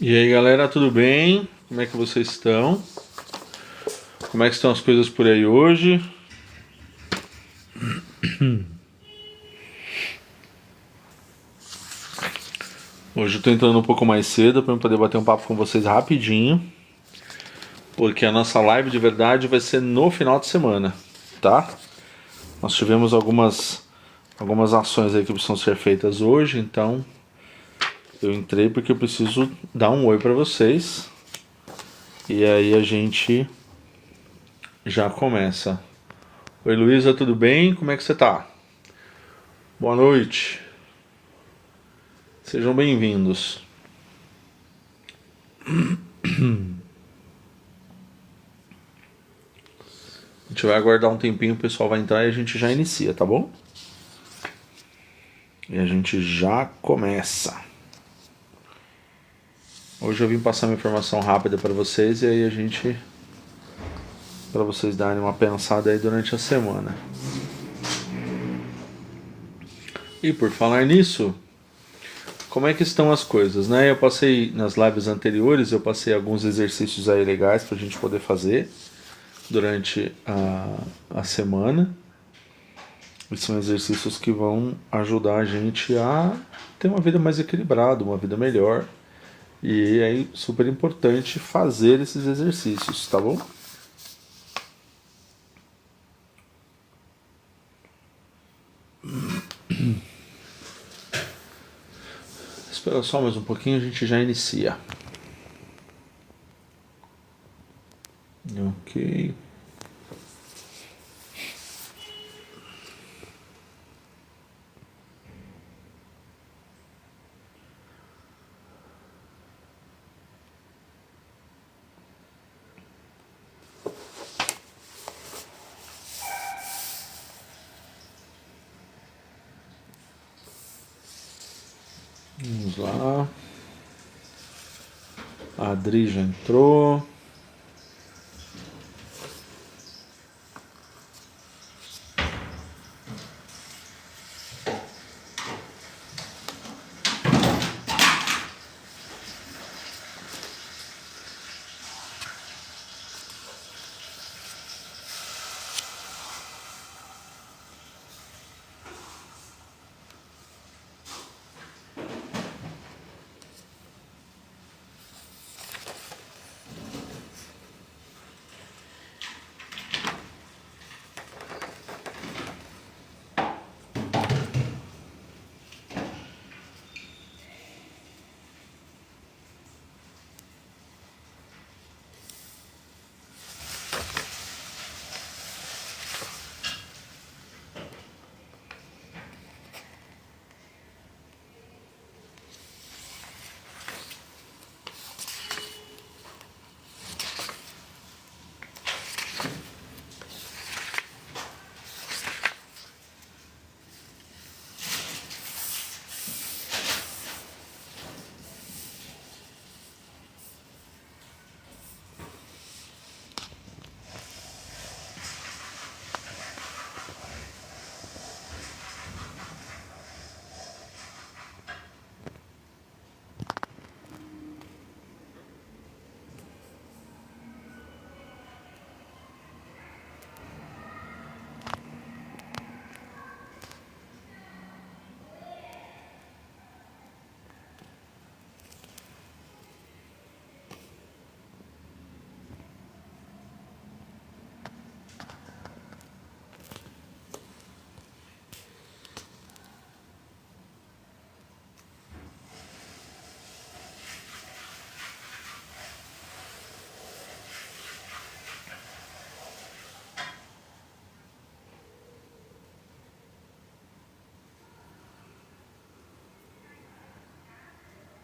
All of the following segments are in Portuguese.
E aí galera, tudo bem? Como é que vocês estão? Como é que estão as coisas por aí hoje? Hoje eu tô entrando um pouco mais cedo para eu poder bater um papo com vocês rapidinho, porque a nossa live de verdade vai ser no final de semana, tá? Nós tivemos algumas ações aí que precisam ser feitas hoje, então eu entrei porque eu preciso dar um oi para vocês. E aí a gente já começa. Oi Luísa, tudo bem? Como é que você tá? Boa noite. Sejam bem-vindos. A gente vai aguardar um tempinho, o pessoal vai entrar e a gente já inicia, tá bom? E a gente já começa. Hoje eu vim passar uma informação rápida para vocês e aí a gente, para vocês darem uma pensada aí durante a semana. E por falar nisso, como é que estão as coisas, né? Eu passei nas lives anteriores, eu passei alguns exercícios aí legais pra gente poder fazer durante a semana. E são exercícios que vão ajudar a gente a ter uma vida mais equilibrada, uma vida melhor. E é super importante fazer esses exercícios, tá bom? Espera só mais um pouquinho, a gente já inicia. Ok. Vamos lá. A Adri já entrou.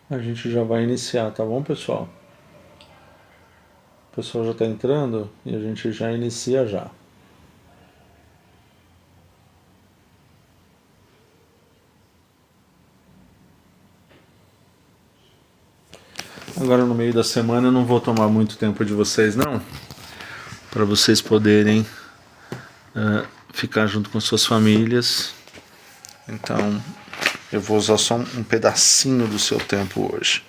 A gente já vai iniciar, tá bom, pessoal? O pessoal já está entrando e a gente já inicia já. Agora no meio da semana eu não vou tomar muito tempo de vocês não, para vocês poderem ficar junto com suas famílias. Então eu vou usar só um pedacinho do seu tempo hoje.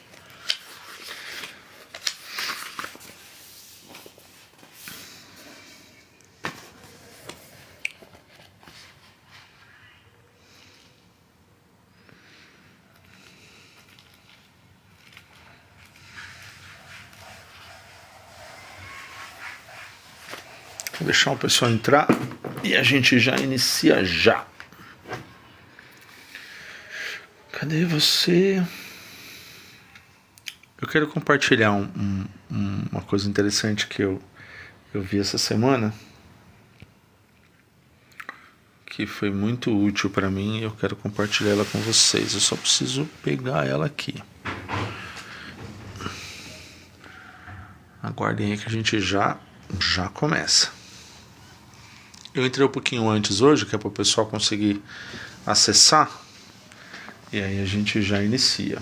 deixar o pessoal entrar e a gente já inicia já. Cadê você? Eu quero compartilhar uma coisa interessante que eu vi essa semana, que foi muito útil para mim, e eu quero compartilhar ela com vocês. Eu só preciso pegar ela aqui. Aguardem aí que a gente já começa. Eu entrei um pouquinho antes hoje, que é para o pessoal conseguir acessar, e aí a gente já inicia.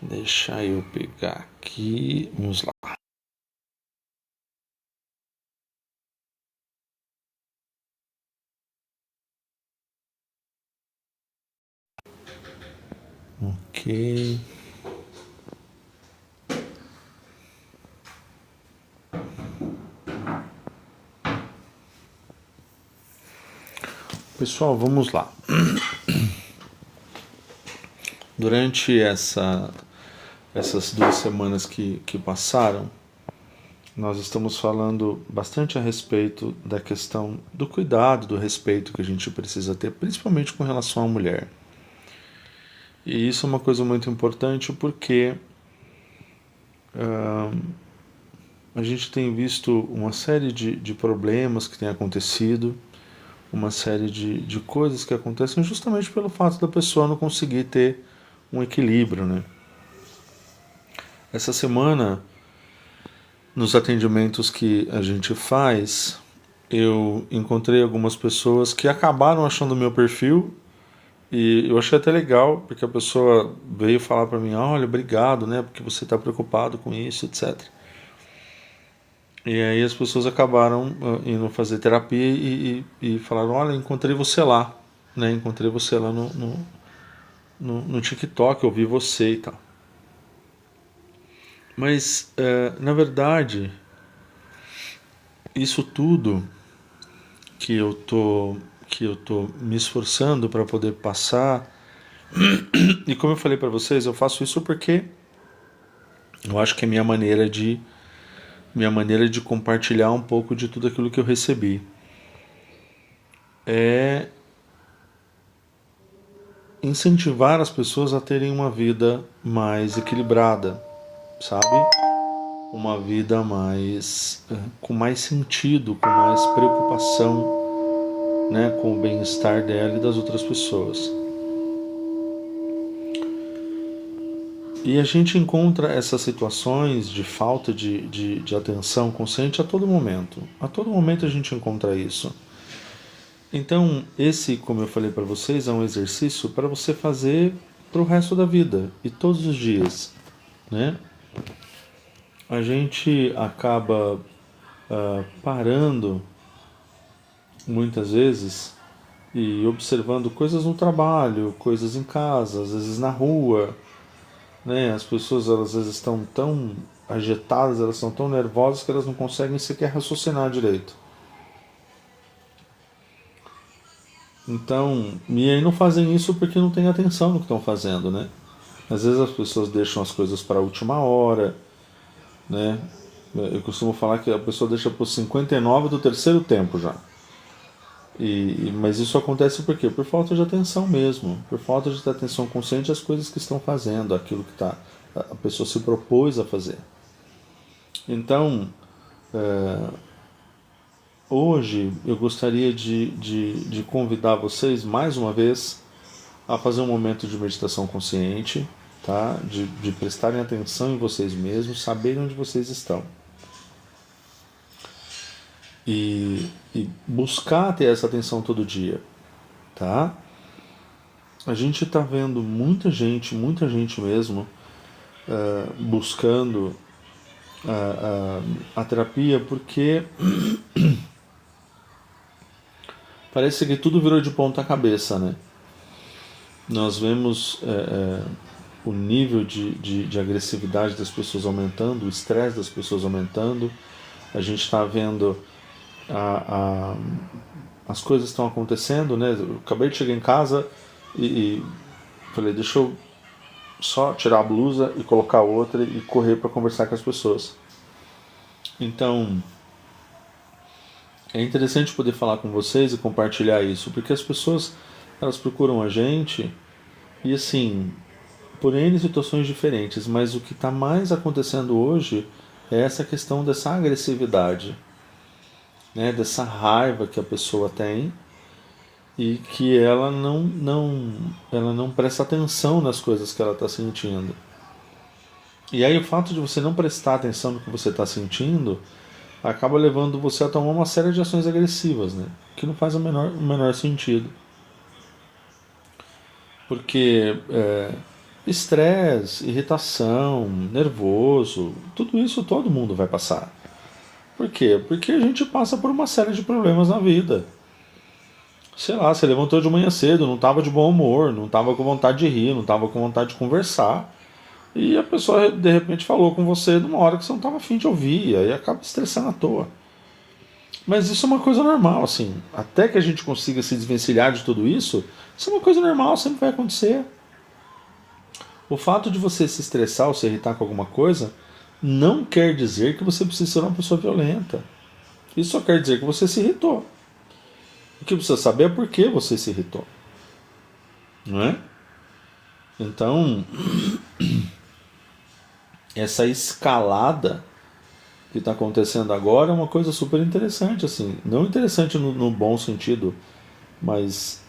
Deixa eu pegar aqui. Vamos lá. Ok. Pessoal, vamos lá. Durante essas 2 semanas que passaram, nós estamos falando bastante a respeito da questão do cuidado, do respeito que a gente precisa ter, principalmente com relação à mulher. E isso é uma coisa muito importante porque a gente tem visto uma série de problemas que têm acontecido, uma série de coisas que acontecem justamente pelo fato da pessoa não conseguir ter um equilíbrio, né? Essa semana, nos atendimentos que a gente faz, eu encontrei algumas pessoas que acabaram achando o meu perfil e eu achei até legal, porque a pessoa veio falar para mim, olha, obrigado, né, porque você está preocupado com isso, etc. E aí as pessoas acabaram indo fazer terapia e falaram, olha, encontrei você lá, né, encontrei você lá no TikTok, eu vi você e tal. Mas, na verdade, isso tudo que eu tô me esforçando para poder passar, e como eu falei para vocês, eu faço isso porque eu acho que é minha maneira de compartilhar um pouco de tudo aquilo que eu recebi. É incentivar as pessoas a terem uma vida mais equilibrada, sabe? Uma vida mais com mais sentido, com mais preocupação, né, com o bem-estar dela e das outras pessoas. E a gente encontra essas situações de falta de atenção consciente a todo momento. A todo momento a gente encontra isso. Então, esse, como eu falei para vocês, é um exercício para você fazer para o resto da vida e todos os dias, né? A gente acaba parando muitas vezes e observando coisas no trabalho, coisas em casa, às vezes na rua, né? As pessoas às vezes estão tão agitadas, elas estão tão nervosas que elas não conseguem sequer raciocinar direito. Então, e aí não fazem isso porque não têm atenção no que estão fazendo, né? Às vezes as pessoas deixam as coisas para a última hora, né? Eu costumo falar que a pessoa deixa por 59 do terceiro tempo já. Mas isso acontece por quê? Por falta de atenção mesmo, por falta de ter atenção consciente às coisas que estão fazendo, aquilo que a pessoa se propôs a fazer. Então, hoje eu gostaria de convidar vocês mais uma vez a fazer um momento de meditação consciente, tá? De prestarem atenção em vocês mesmos, saberem onde vocês estão. E buscar ter essa atenção todo dia, tá? A gente está vendo muita gente mesmo buscando a terapia porque parece que tudo virou de ponta cabeça, né? Nós vemos o nível de agressividade das pessoas aumentando, o estresse das pessoas aumentando. A gente está vendo a, as coisas estão acontecendo, né? Eu acabei de chegar em casa e falei, deixa eu só tirar a blusa e colocar outra e correr para conversar com as pessoas. Então, é interessante poder falar com vocês e compartilhar isso, porque as pessoas, elas procuram a gente e assim, por N situações diferentes, mas o que está mais acontecendo hoje é essa questão dessa agressividade, né, dessa raiva que a pessoa tem e que ela não presta atenção nas coisas que ela está sentindo. E aí o fato de você não prestar atenção no que você está sentindo acaba levando você a tomar uma série de ações agressivas, né? Que não faz o menor sentido. Porque estresse, irritação, nervoso, tudo isso todo mundo vai passar. Por quê? Porque a gente passa por uma série de problemas na vida. Sei lá, você levantou de manhã cedo, não estava de bom humor, não estava com vontade de rir, não estava com vontade de conversar. E a pessoa de repente falou com você numa hora que você não estava afim de ouvir, e aí acaba estressando à toa. Mas isso é uma coisa normal, assim. Até que a gente consiga se desvencilhar de tudo isso, isso é uma coisa normal, sempre vai acontecer. O fato de você se estressar ou se irritar com alguma coisa não quer dizer que você precisa ser uma pessoa violenta. Isso só quer dizer que você se irritou. O que precisa saber é por que você se irritou. Não é? Então, essa escalada que está acontecendo agora é uma coisa super interessante, assim. Não interessante no bom sentido, mas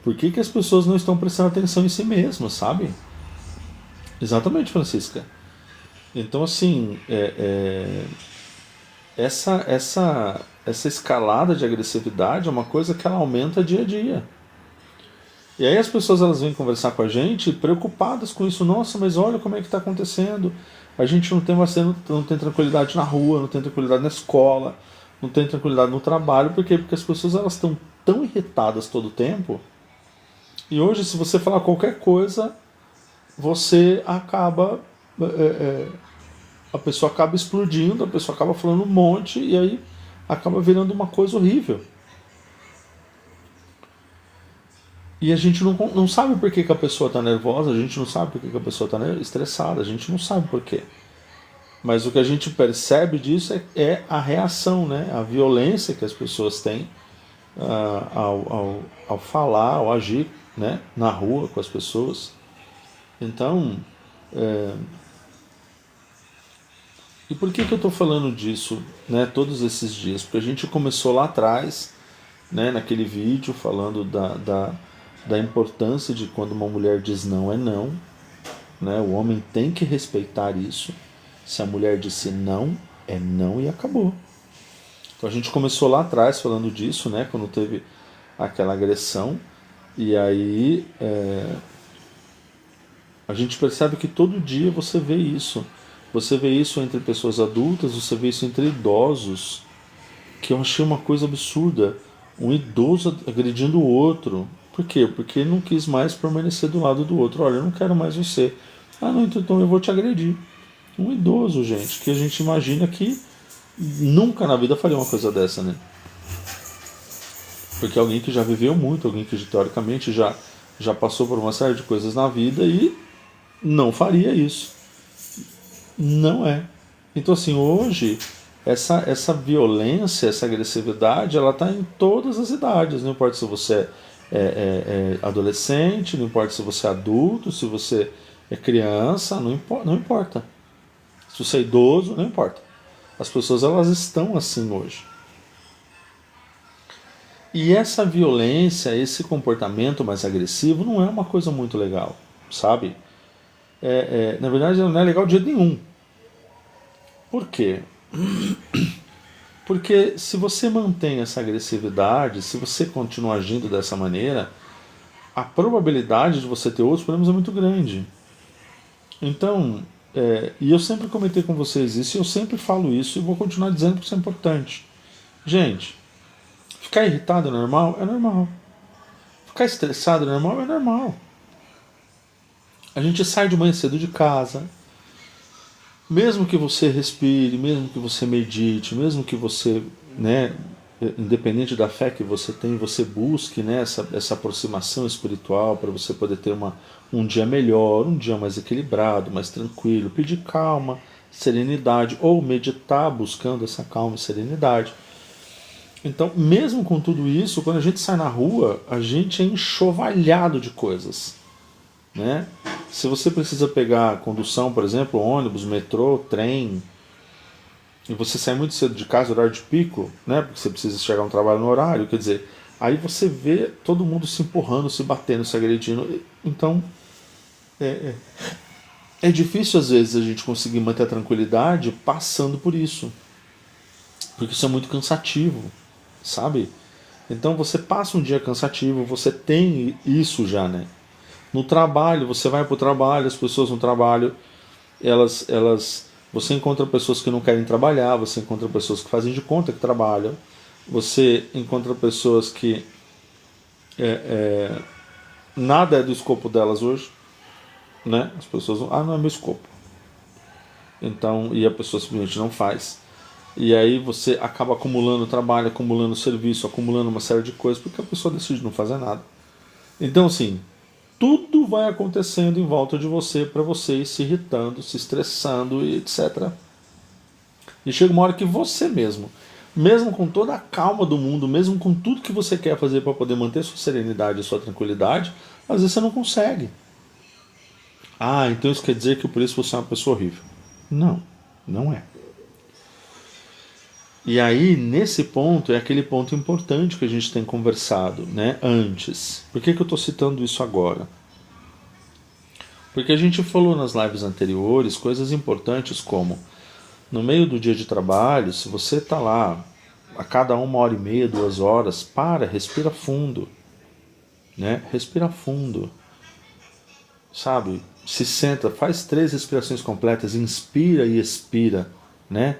por que as pessoas não estão prestando atenção em si mesmas, sabe? Exatamente, Francisca. Então, assim, essa escalada de agressividade é uma coisa que ela aumenta dia a dia. E aí as pessoas elas vêm conversar com a gente preocupadas com isso. Nossa, mas olha como é que está acontecendo. A gente não tem tranquilidade na rua, não tem tranquilidade na escola, não tem tranquilidade no trabalho. Por quê? Porque as pessoas elas estão tão irritadas todo o tempo. E hoje, se você falar qualquer coisa, você acaba... a pessoa acaba explodindo, a pessoa acaba falando um monte e aí acaba virando uma coisa horrível. E a gente não sabe por que a pessoa está nervosa, a gente não sabe por que a pessoa está estressada, a gente não sabe por quê. Mas o que a gente percebe disso é a reação, né? A violência que as pessoas têm ao falar, ao agir, né? Na rua com as pessoas. Então, e por que eu estou falando disso, né, todos esses dias? Porque a gente começou lá atrás, né, naquele vídeo falando da importância de quando uma mulher diz não é não, né, o homem tem que respeitar isso. Se a mulher disse não, é não e acabou. Então a gente começou lá atrás falando disso, né, quando teve aquela agressão, e aí a gente percebe que todo dia você vê isso. Você vê isso entre pessoas adultas, você vê isso entre idosos, que eu achei uma coisa absurda. Um idoso agredindo o outro. Por quê? Porque ele não quis mais permanecer do lado do outro. Olha, eu não quero mais você. Ah, não, então eu vou te agredir. Um idoso, gente, que a gente imagina que nunca na vida faria uma coisa dessa, né? Porque alguém que já viveu muito, alguém que teoricamente já passou por uma série de coisas na vida e não faria isso. Não é. Então, assim, hoje, essa violência, essa agressividade, ela está em todas as idades. Não importa se você é adolescente, não importa se você é adulto, se você é criança, não importa. Se você é idoso, não importa. As pessoas, elas estão assim hoje. E essa violência, esse comportamento mais agressivo, não é uma coisa muito legal, sabe? Na verdade, não é legal de jeito nenhum. Por quê? Porque se você mantém essa agressividade, se você continua agindo dessa maneira, a probabilidade de você ter outros problemas é muito grande. Então, e eu sempre comentei com vocês isso, e eu sempre falo isso, e vou continuar dizendo que isso é importante. Gente, ficar irritado é normal? É normal. Ficar estressado é normal? É normal. A gente sai de manhã cedo de casa, mesmo que você respire, mesmo que você medite, mesmo que você, né, independente da fé que você tem, você busque, né, essa aproximação espiritual para você poder ter um dia melhor, um dia mais equilibrado, mais tranquilo, pedir calma, serenidade, ou meditar buscando essa calma e serenidade. Então, mesmo com tudo isso, quando a gente sai na rua, a gente é enxovalhado de coisas, né? Se você precisa pegar condução, por exemplo, ônibus, metrô, trem, e você sai muito cedo de casa, horário de pico, né? Porque você precisa chegar no trabalho no horário, quer dizer, aí você vê todo mundo se empurrando, se batendo, se agredindo. Então, é, é difícil às vezes a gente conseguir manter a tranquilidade passando por isso, porque isso é muito cansativo, sabe? Então você passa um dia cansativo, você tem isso já, né? No trabalho, você vai para o trabalho, as pessoas no trabalho, você encontra pessoas que não querem trabalhar, você encontra pessoas que fazem de conta que trabalham, você encontra pessoas que nada é do escopo delas hoje, né? As pessoas não é meu escopo. Então, e a pessoa simplesmente não faz. E aí você acaba acumulando trabalho, acumulando serviço, acumulando uma série de coisas, porque a pessoa decide não fazer nada. Então, assim, tudo vai acontecendo em volta de você para você ir se irritando, se estressando e etc. E chega uma hora que você mesmo com toda a calma do mundo, mesmo com tudo que você quer fazer para poder manter sua serenidade e sua tranquilidade, às vezes você não consegue. Ah, então isso quer dizer que por isso você é uma pessoa horrível. Não, não é. E aí, nesse ponto, é aquele ponto importante que a gente tem conversado, né, antes. Por que eu estou citando isso agora? Porque a gente falou nas lives anteriores coisas importantes como, no meio do dia de trabalho, se você está lá a cada 1 hora e meia, 2 horas, respira fundo, né? Respira fundo, sabe? Se senta, faz 3 respirações completas, inspira e expira, né?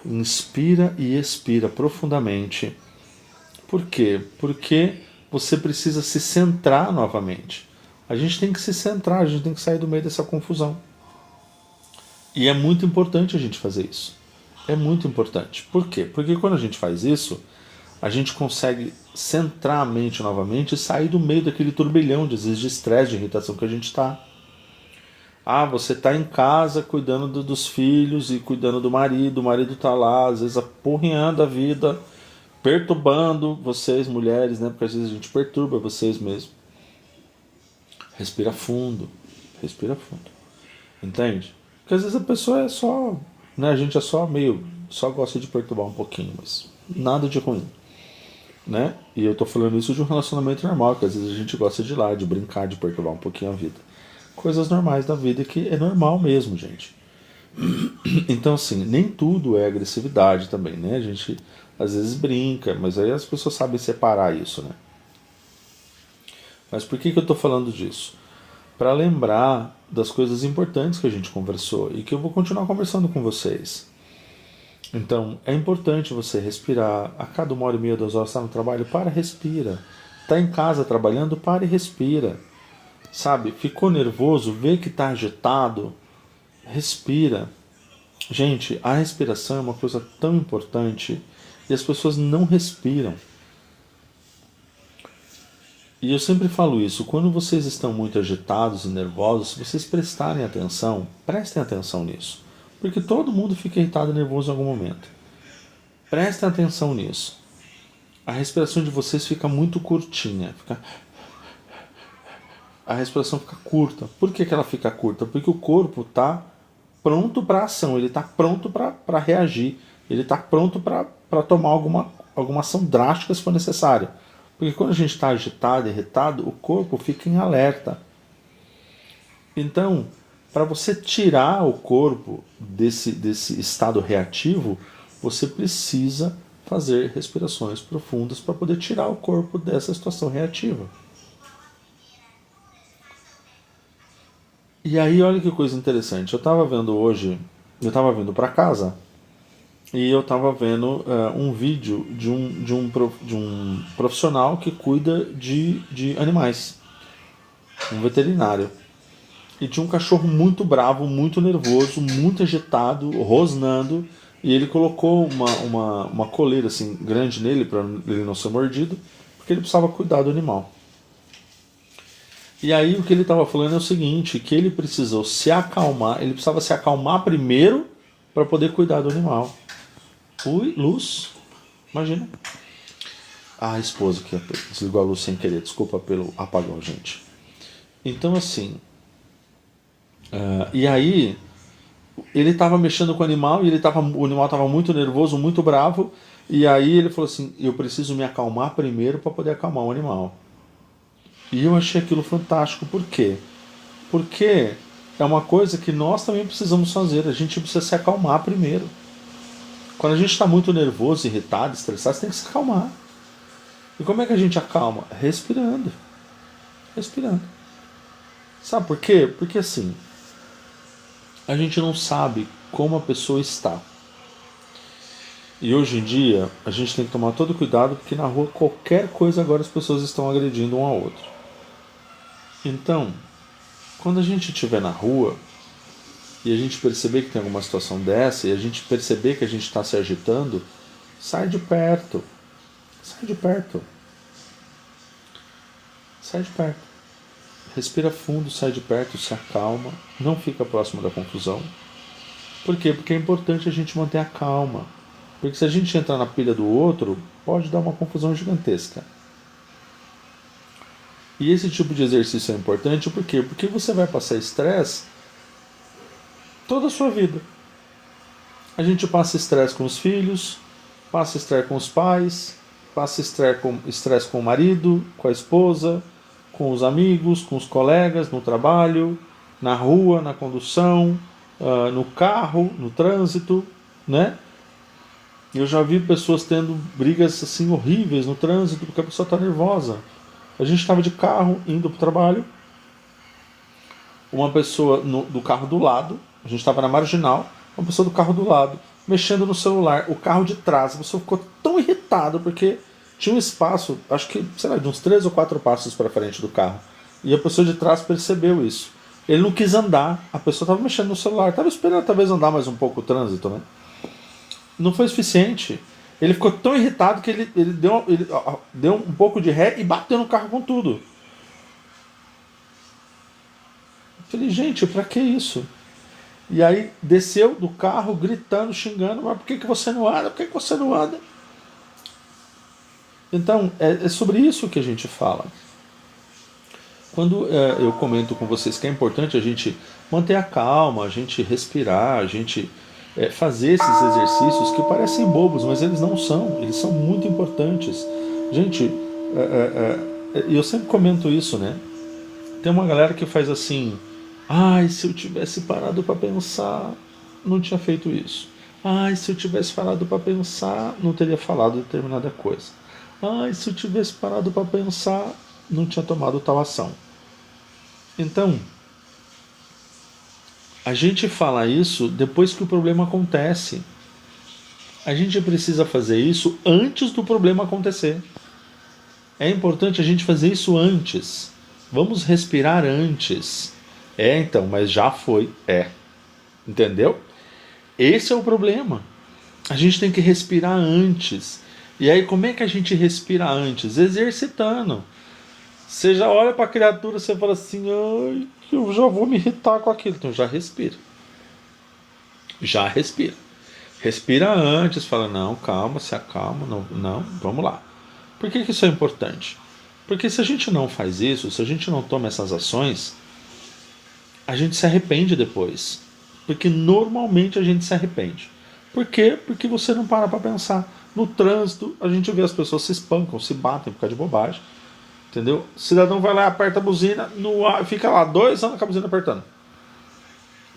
Inspira e expira profundamente. Por quê? Porque você precisa se centrar novamente. A gente tem que se centrar, a gente tem que sair do meio dessa confusão. E é muito importante a gente fazer isso. É muito importante. Por quê? Porque quando a gente faz isso, a gente consegue centrar a mente novamente e sair do meio daquele turbilhão de, às vezes, de estresse, de irritação que a gente está. Ah, você está em casa cuidando dos filhos e cuidando do marido, o marido está lá, às vezes apurrinhando a vida, perturbando vocês, mulheres, né? Porque às vezes a gente perturba vocês mesmo. Respira fundo, respira fundo. Entende? Porque às vezes a pessoa é só, né? A gente é só meio, só gosta de perturbar um pouquinho, mas nada de ruim, né? E eu tô falando isso de um relacionamento normal, que às vezes a gente gosta de ir lá, de brincar, de perturbar um pouquinho a vida. Coisas normais da vida que é normal mesmo, gente. Então, assim, nem tudo é agressividade também, né? A gente às vezes brinca, mas aí as pessoas sabem separar isso, né? Mas por que eu tô falando disso? Para lembrar das coisas importantes que a gente conversou e que eu vou continuar conversando com vocês. Então, é importante você respirar. A cada 1 hora e meia, 2 horas, está no trabalho, respira. Está em casa trabalhando, para e respira. Sabe? Ficou nervoso, vê que está agitado, respira. Gente, a respiração é uma coisa tão importante e as pessoas não respiram. E eu sempre falo isso, quando vocês estão muito agitados e nervosos, se vocês prestem atenção nisso. Porque todo mundo fica irritado e nervoso em algum momento. Prestem atenção nisso. A respiração de vocês fica muito curtinha. A respiração fica curta. Por que ela fica curta? Porque o corpo está pronto para ação, ele está pronto para reagir, ele está pronto para tomar alguma ação drástica se for necessário. Porque quando a gente está agitado, irritado, o corpo fica em alerta. Então, para você tirar o corpo desse estado reativo, você precisa fazer respirações profundas para poder tirar o corpo dessa situação reativa. E aí, olha que coisa interessante. Eu estava vendo hoje, eu estava vindo para casa e eu estava vendo um vídeo de um profissional que cuida de animais, um veterinário. E tinha um cachorro muito bravo, muito nervoso, muito agitado, rosnando. E ele colocou uma coleira assim grande nele para ele não ser mordido, porque ele precisava cuidar do animal. E aí o que ele estava falando é o seguinte, que ele precisou se acalmar, ele precisava se acalmar primeiro para poder cuidar do animal. Ui, luz, imagina. Ah, a esposa que desligou a luz sem querer, desculpa pelo apagão, gente. Então assim, e aí ele estava mexendo com o animal e o animal estava muito nervoso, muito bravo. E aí ele falou assim: eu preciso me acalmar primeiro para poder acalmar o animal. E eu achei aquilo fantástico. Por quê? Porque é uma coisa que nós também precisamos fazer. A gente precisa se acalmar primeiro. Quando a gente está muito nervoso, irritado, estressado, você tem que se acalmar. E como é que a gente acalma? Respirando. Respirando. Sabe por quê? Porque assim, a gente não sabe como a pessoa está. E hoje em dia, a gente tem que tomar todo cuidado, porque na rua qualquer coisa agora as pessoas estão agredindo um ao outro. Então, quando a gente estiver na rua e a gente perceber que tem alguma situação dessa e a gente perceber que a gente está se agitando, sai de perto. Sai de perto. Sai de perto. Respira fundo, sai de perto, se acalma, não fica próximo da confusão. Por quê? Porque é importante a gente manter a calma. Porque se a gente entrar na pilha do outro, pode dar uma confusão gigantesca. E esse tipo de exercício é importante por quê? Porque você vai passar estresse toda a sua vida. A gente passa estresse com os filhos, passa estresse com os pais, passa estresse com o marido, com a esposa, com os amigos, com os colegas, no trabalho, na rua, na condução, no carro, no trânsito, né? Eu já vi pessoas tendo brigas assim horríveis no trânsito porque a pessoa está nervosa. A gente estava de carro indo para o trabalho, uma pessoa do carro do lado, a gente estava na marginal, uma pessoa do carro do lado mexendo no celular, o carro de trás, a pessoa ficou tão irritada porque tinha um espaço, acho que, sei lá, de uns 3 ou 4 passos para frente do carro. E a pessoa de trás percebeu isso. Ele não quis andar, a pessoa estava mexendo no celular, estava esperando talvez andar mais um pouco o trânsito, né? Não foi suficiente. Ele ficou tão irritado que ele deu um pouco de ré e bateu no carro com tudo. Eu falei, gente, pra que isso? E aí desceu do carro gritando, xingando, mas por que você não anda? Por que você não anda? Então, é sobre isso que a gente fala. Quando eu comento com vocês que é importante a gente manter a calma, a gente respirar, a gente fazer esses exercícios que parecem bobos, mas eles não são, eles são muito importantes. Gente, eu sempre comento isso, né? Tem uma galera que faz assim: ai, se eu tivesse parado para pensar, não tinha feito isso. Ai, se eu tivesse parado para pensar, não teria falado determinada coisa. Ai, se eu tivesse parado para pensar, não tinha tomado tal ação. Então, a gente fala isso depois que o problema acontece. A gente precisa fazer isso antes do problema acontecer. É importante a gente fazer isso antes. Vamos respirar antes. Então, mas já foi. Entendeu? Esse é o problema. A gente tem que respirar antes. E aí, como é que a gente respira antes? Exercitando. Você já olha para a criatura, você fala assim: ai, eu já vou me irritar com aquilo. Então já respira. Já respira. Respira antes, fala: não, calma, se acalma, não, vamos lá. Por que isso é importante? Porque se a gente não faz isso, se a gente não toma essas ações, a gente se arrepende depois. Porque normalmente a gente se arrepende. Por quê? Porque você não para pensar. No trânsito, a gente vê as pessoas se espancam, se batem por causa de bobagem. Entendeu? O cidadão vai lá, aperta a buzina, fica lá 2 anos com a buzina apertando.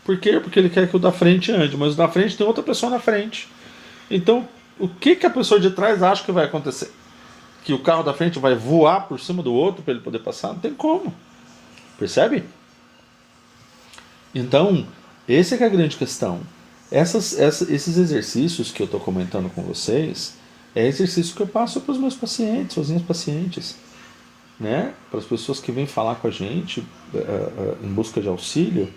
Por quê? Porque ele quer que o da frente ande, mas o da frente tem outra pessoa na frente. Então, o que a pessoa de trás acha que vai acontecer? Que o carro da frente vai voar por cima do outro para ele poder passar? Não tem como. Percebe? Então, essa é que é a grande questão. Esses exercícios que eu estou comentando com vocês é exercício que eu passo para os meus pacientes, para as minhas pacientes, né? Para as pessoas que vêm falar com a gente em busca de auxílio.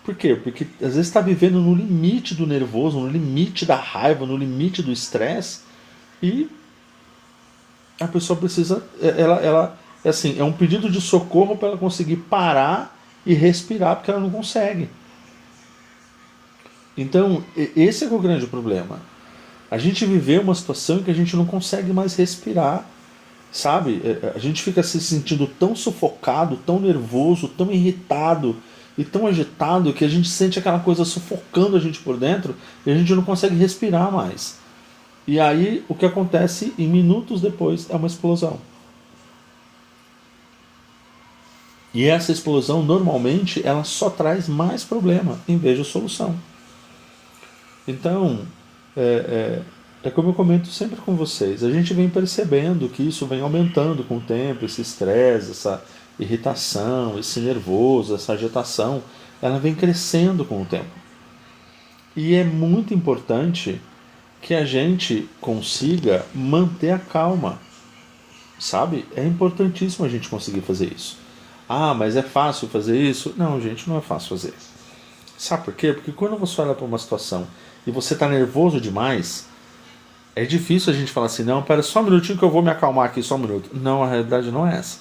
Por quê? Porque às vezes está vivendo no limite do nervoso, no limite da raiva, no limite do estresse, e a pessoa precisa, ela é assim, é um pedido de socorro para ela conseguir parar e respirar, porque ela não consegue. Então, esse é o grande problema. A gente viveu uma situação em que a gente não consegue mais respirar, sabe? A gente fica se sentindo tão sufocado, tão nervoso, tão irritado e tão agitado que a gente sente aquela coisa sufocando a gente por dentro e a gente não consegue respirar mais. E aí o que acontece em minutos depois é uma explosão. E essa explosão normalmente ela só traz mais problema em vez de solução. Então, é como eu comento sempre com vocês, a gente vem percebendo que isso vem aumentando com o tempo, esse estresse, essa irritação, esse nervoso, essa agitação, ela vem crescendo com o tempo. E é muito importante que a gente consiga manter a calma, sabe? É importantíssimo a gente conseguir fazer isso. Ah, mas é fácil fazer isso? Não, gente, não é fácil fazer. Sabe por quê? Porque quando você olha para uma situação e você está nervoso demais, é difícil a gente falar assim, não, pera só um minutinho que eu vou me acalmar aqui, só um minuto. Não, a realidade não é essa.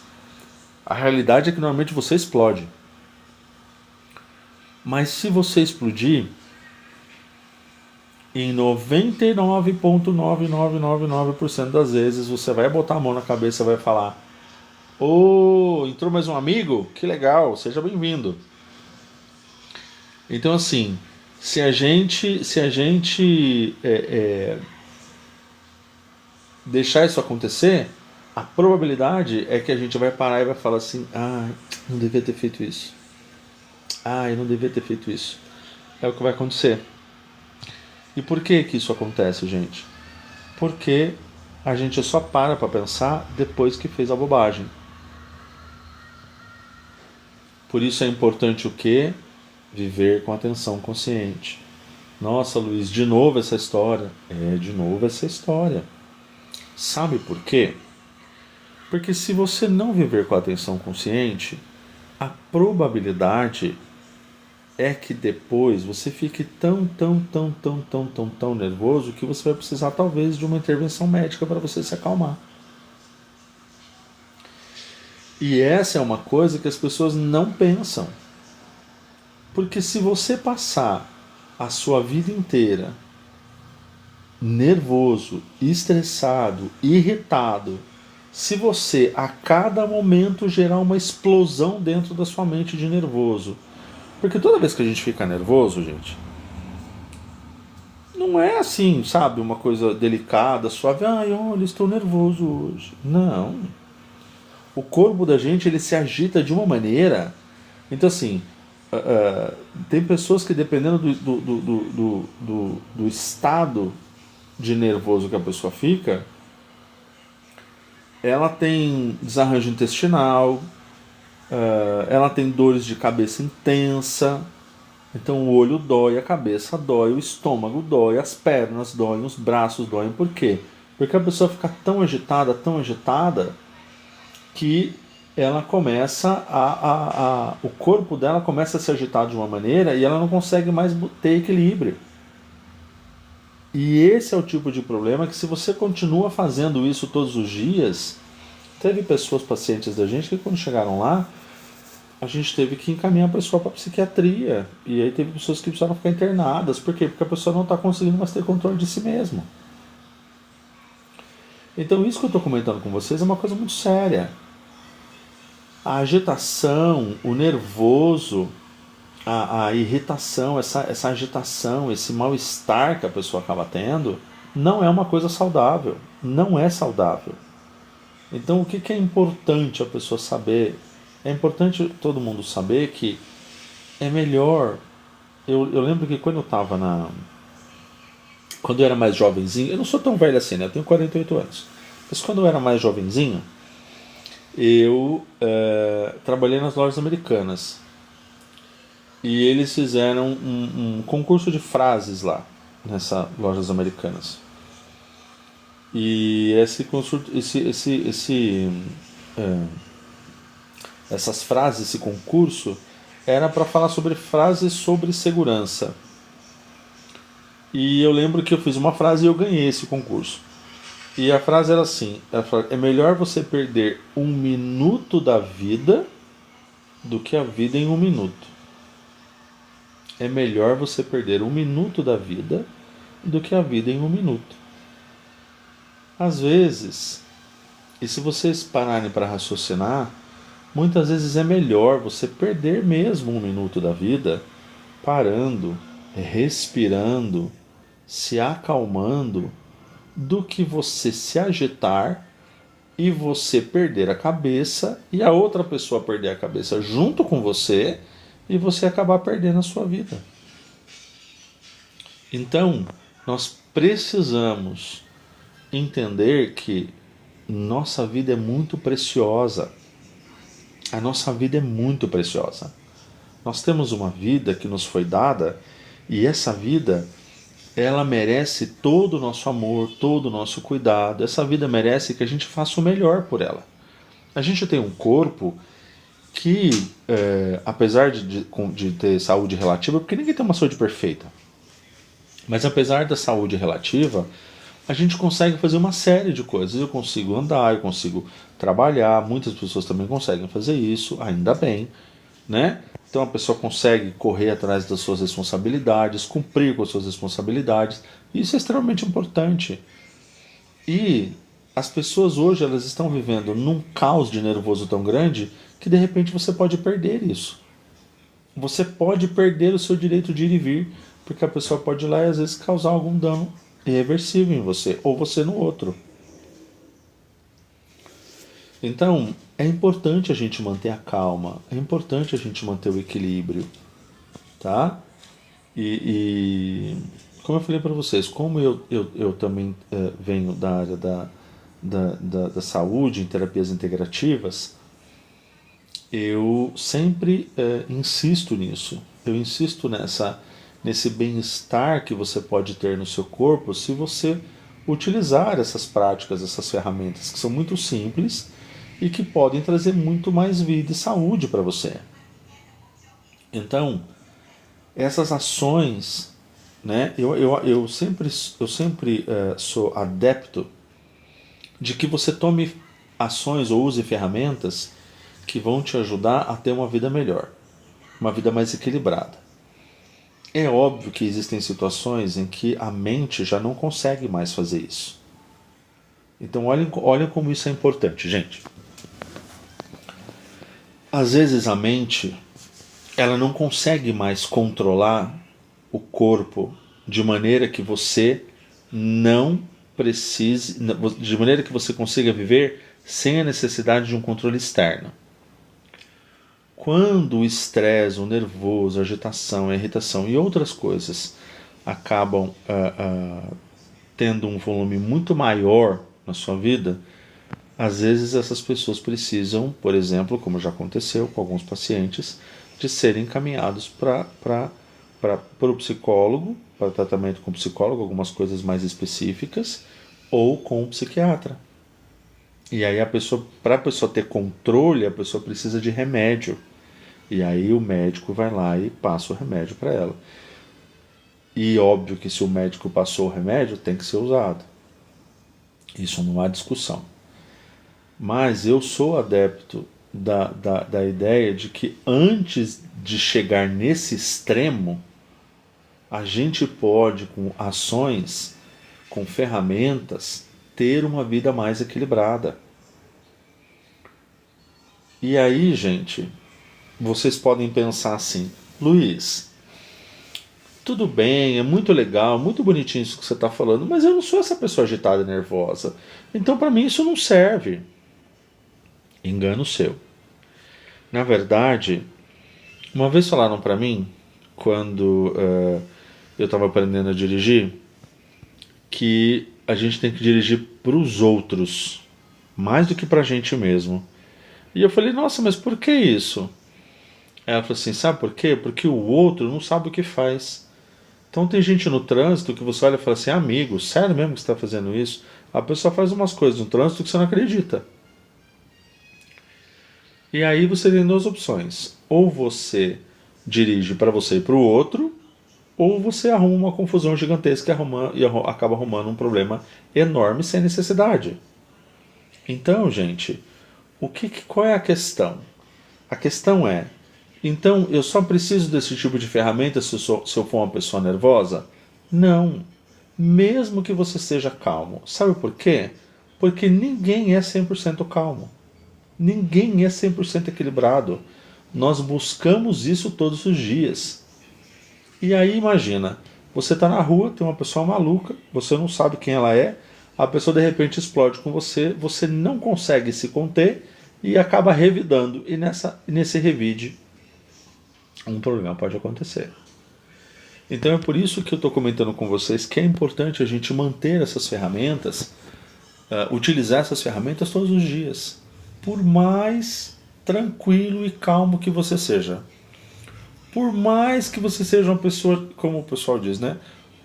A realidade é que normalmente você explode. Mas se você explodir, em 99,9999% das vezes você vai botar a mão na cabeça e vai falar: "Oh, entrou mais um amigo? Que legal, seja bem-vindo." Então assim, se a gente deixar isso acontecer, a probabilidade é que a gente vai parar e vai falar assim: "Ah, não devia ter feito isso. Ah, eu não devia ter feito isso." É o que vai acontecer. E por que que isso acontece, gente? Porque a gente só para pensar depois que fez a bobagem. Por isso é importante o quê? Viver com atenção consciente. Nossa, Luiz, de novo essa história. De novo essa história. Sabe por quê? Porque se você não viver com atenção consciente, a probabilidade é que depois você fique tão nervoso que você vai precisar talvez de uma intervenção médica para você se acalmar. E essa é uma coisa que as pessoas não pensam. Porque se você passar a sua vida inteira nervoso, estressado, irritado, se você a cada momento gerar uma explosão dentro da sua mente de nervoso, porque toda vez que a gente fica nervoso, gente, não é assim, sabe, uma coisa delicada, suave, ai, olha, estou nervoso hoje. Não. O corpo da gente, ele se agita de uma maneira. Então assim, tem pessoas que dependendo do estado de nervoso que a pessoa fica, ela tem desarranjo intestinal, ela tem dores de cabeça intensa, então o olho dói, a cabeça dói, o estômago dói, as pernas doem, os braços doem. Por quê? Porque a pessoa fica tão agitada, que ela começa o corpo dela começa a se agitar de uma maneira e ela não consegue mais ter equilíbrio. E esse é o tipo de problema que, se você continua fazendo isso todos os dias, teve pessoas, pacientes da gente, que quando chegaram lá, a gente teve que encaminhar a pessoa para psiquiatria. E aí teve pessoas que precisaram ficar internadas. Por quê? Porque a pessoa não está conseguindo mais ter controle de si mesma. Então isso que eu estou comentando com vocês é uma coisa muito séria. A agitação, o nervoso, a irritação, essa agitação, esse mal-estar que a pessoa acaba tendo, não é uma coisa saudável. Não é saudável. Então o que é importante a pessoa saber? É importante todo mundo saber que é melhor. Eu lembro que quando eu estava quando eu era mais jovenzinho, eu não sou tão velho assim, né? Eu tenho 48 anos. Mas quando eu era mais jovenzinho, eu trabalhei nas lojas americanas. E eles fizeram um concurso de frases lá, nessa Lojas Americanas. E esse concurso, essas frases, esse concurso, era para falar sobre frases sobre segurança. E eu lembro que eu fiz uma frase e eu ganhei esse concurso. E a frase era assim: é melhor você perder 1 minuto da vida do que a vida em 1 minuto. É melhor você perder 1 minuto da vida do que a vida em 1 minuto. Às vezes, e se vocês pararem para raciocinar, muitas vezes é melhor você perder mesmo 1 minuto da vida parando, respirando, se acalmando, do que você se agitar e você perder a cabeça e a outra pessoa perder a cabeça junto com você e você acabar perdendo a sua vida. Então, nós precisamos entender que nossa vida é muito preciosa. A nossa vida é muito preciosa. Nós temos uma vida que nos foi dada e essa vida, ela merece todo o nosso amor, todo o nosso cuidado. Essa vida merece que a gente faça o melhor por ela. A gente tem um corpo que, apesar de ter saúde relativa, porque ninguém tem uma saúde perfeita, mas apesar da saúde relativa, a gente consegue fazer uma série de coisas. Eu consigo andar, eu consigo trabalhar, muitas pessoas também conseguem fazer isso, ainda bem, né? Então a pessoa consegue correr atrás das suas responsabilidades, cumprir com as suas responsabilidades. Isso é extremamente importante. E as pessoas hoje elas estão vivendo num caos de nervoso tão grande que de repente você pode perder isso. Você pode perder o seu direito de ir e vir, porque a pessoa pode ir lá e às vezes causar algum dano irreversível em você, ou você no outro. Então, é importante a gente manter a calma, é importante a gente manter o equilíbrio, tá? E como eu falei para vocês, como eu também venho da área da saúde, em terapias integrativas, eu sempre insisto nisso. Eu insisto nesse bem-estar que você pode ter no seu corpo se você utilizar essas práticas, essas ferramentas que são muito simples e que podem trazer muito mais vida e saúde para você. Então, essas ações, né, eu sempre sou adepto de que você tome ações ou use ferramentas que vão te ajudar a ter uma vida melhor, uma vida mais equilibrada. É óbvio que existem situações em que a mente já não consegue mais fazer isso. Então olhem como isso é importante, gente. Às vezes a mente ela não consegue mais controlar o corpo de maneira que você não precise, de maneira que você consiga viver sem a necessidade de um controle externo. Quando o estresse, o nervoso, a agitação, a irritação e outras coisas acabam tendo um volume muito maior na sua vida, às vezes essas pessoas precisam, por exemplo, como já aconteceu com alguns pacientes, de serem encaminhados para o psicólogo, para tratamento com o psicólogo, algumas coisas mais específicas, ou com o psiquiatra. E aí para a pessoa ter controle, a pessoa precisa de remédio. E aí o médico vai lá e passa o remédio para ela. E óbvio que se o médico passou o remédio, tem que ser usado. Isso não há discussão. Mas eu sou adepto da ideia de que antes de chegar nesse extremo, a gente pode, com ações, com ferramentas, ter uma vida mais equilibrada. E aí, gente, vocês podem pensar assim: Luiz, tudo bem, é muito legal, muito bonitinho isso que você está falando, mas eu não sou essa pessoa agitada e nervosa. Então, para mim, isso não serve. Engano seu. Na verdade, uma vez falaram para mim, quando eu estava aprendendo a dirigir, que a gente tem que dirigir para os outros, mais do que para a gente mesmo. E eu falei: nossa, mas por que isso? Ela falou assim, sabe por quê? Porque o outro não sabe o que faz. Então tem gente no trânsito que você olha e fala assim, amigo, sério mesmo que você está fazendo isso? A pessoa faz umas coisas no trânsito que você não acredita. E aí você tem duas opções. Ou você dirige para você e para o outro, ou você arruma uma confusão gigantesca e acaba arrumando um problema enorme sem necessidade. Então, gente, qual é a questão? A questão é, então eu só preciso desse tipo de ferramenta se eu for uma pessoa nervosa? Não. Mesmo que você seja calmo. Sabe por quê? Porque ninguém é 100% calmo. Ninguém é 100% equilibrado. Nós buscamos isso todos os dias. E aí imagina, você está na rua, tem uma pessoa maluca, você não sabe quem ela é, a pessoa de repente explode com você, você não consegue se conter e acaba revidando. E nesse revide, um problema pode acontecer. Então é por isso que eu estou comentando com vocês que é importante a gente manter essas ferramentas, utilizar essas ferramentas todos os dias. Por mais tranquilo e calmo que você seja. Por mais que você seja uma pessoa, como o pessoal diz, né?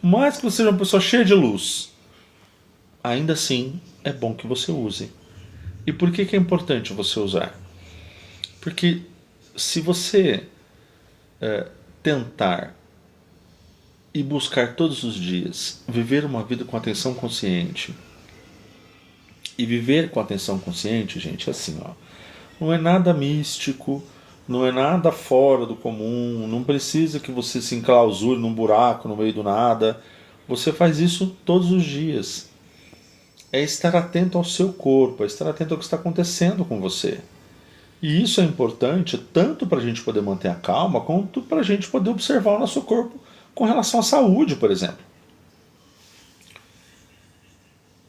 Mais que você seja uma pessoa cheia de luz, ainda assim é bom que você use. E por que é importante você usar? Porque se você tentar e buscar todos os dias viver uma vida com atenção consciente, e viver com atenção consciente, gente, é assim, ó, não é nada místico, não é nada fora do comum, não precisa que você se enclausure num buraco no meio do nada. Você faz isso todos os dias. É estar atento ao seu corpo, é estar atento ao que está acontecendo com você. E isso é importante tanto para a gente poder manter a calma, quanto para a gente poder observar o nosso corpo com relação à saúde, por exemplo.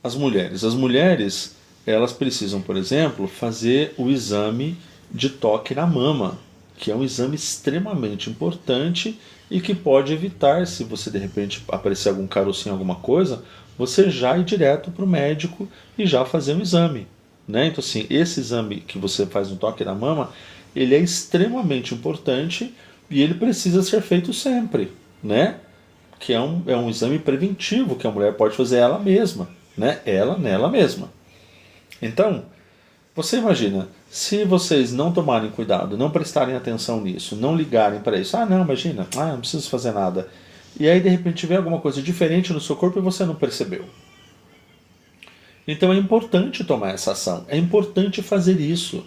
As mulheres, elas precisam, por exemplo, fazer o exame de toque na mama, que é um exame extremamente importante e que pode evitar, se você de repente aparecer algum carocinho, alguma coisa, você já ir direto para o médico e já fazer um exame. Né? Então assim, esse exame que você faz no toque na mama, ele é extremamente importante e ele precisa ser feito sempre, né? Que é um exame preventivo que a mulher pode fazer ela mesma, né? Ela nela mesma. Então, você imagina, se vocês não tomarem cuidado, não prestarem atenção nisso, não ligarem para isso, não, imagina, não preciso fazer nada. E aí de repente tiver alguma coisa diferente no seu corpo e você não percebeu. Então é importante tomar essa ação, é importante fazer isso.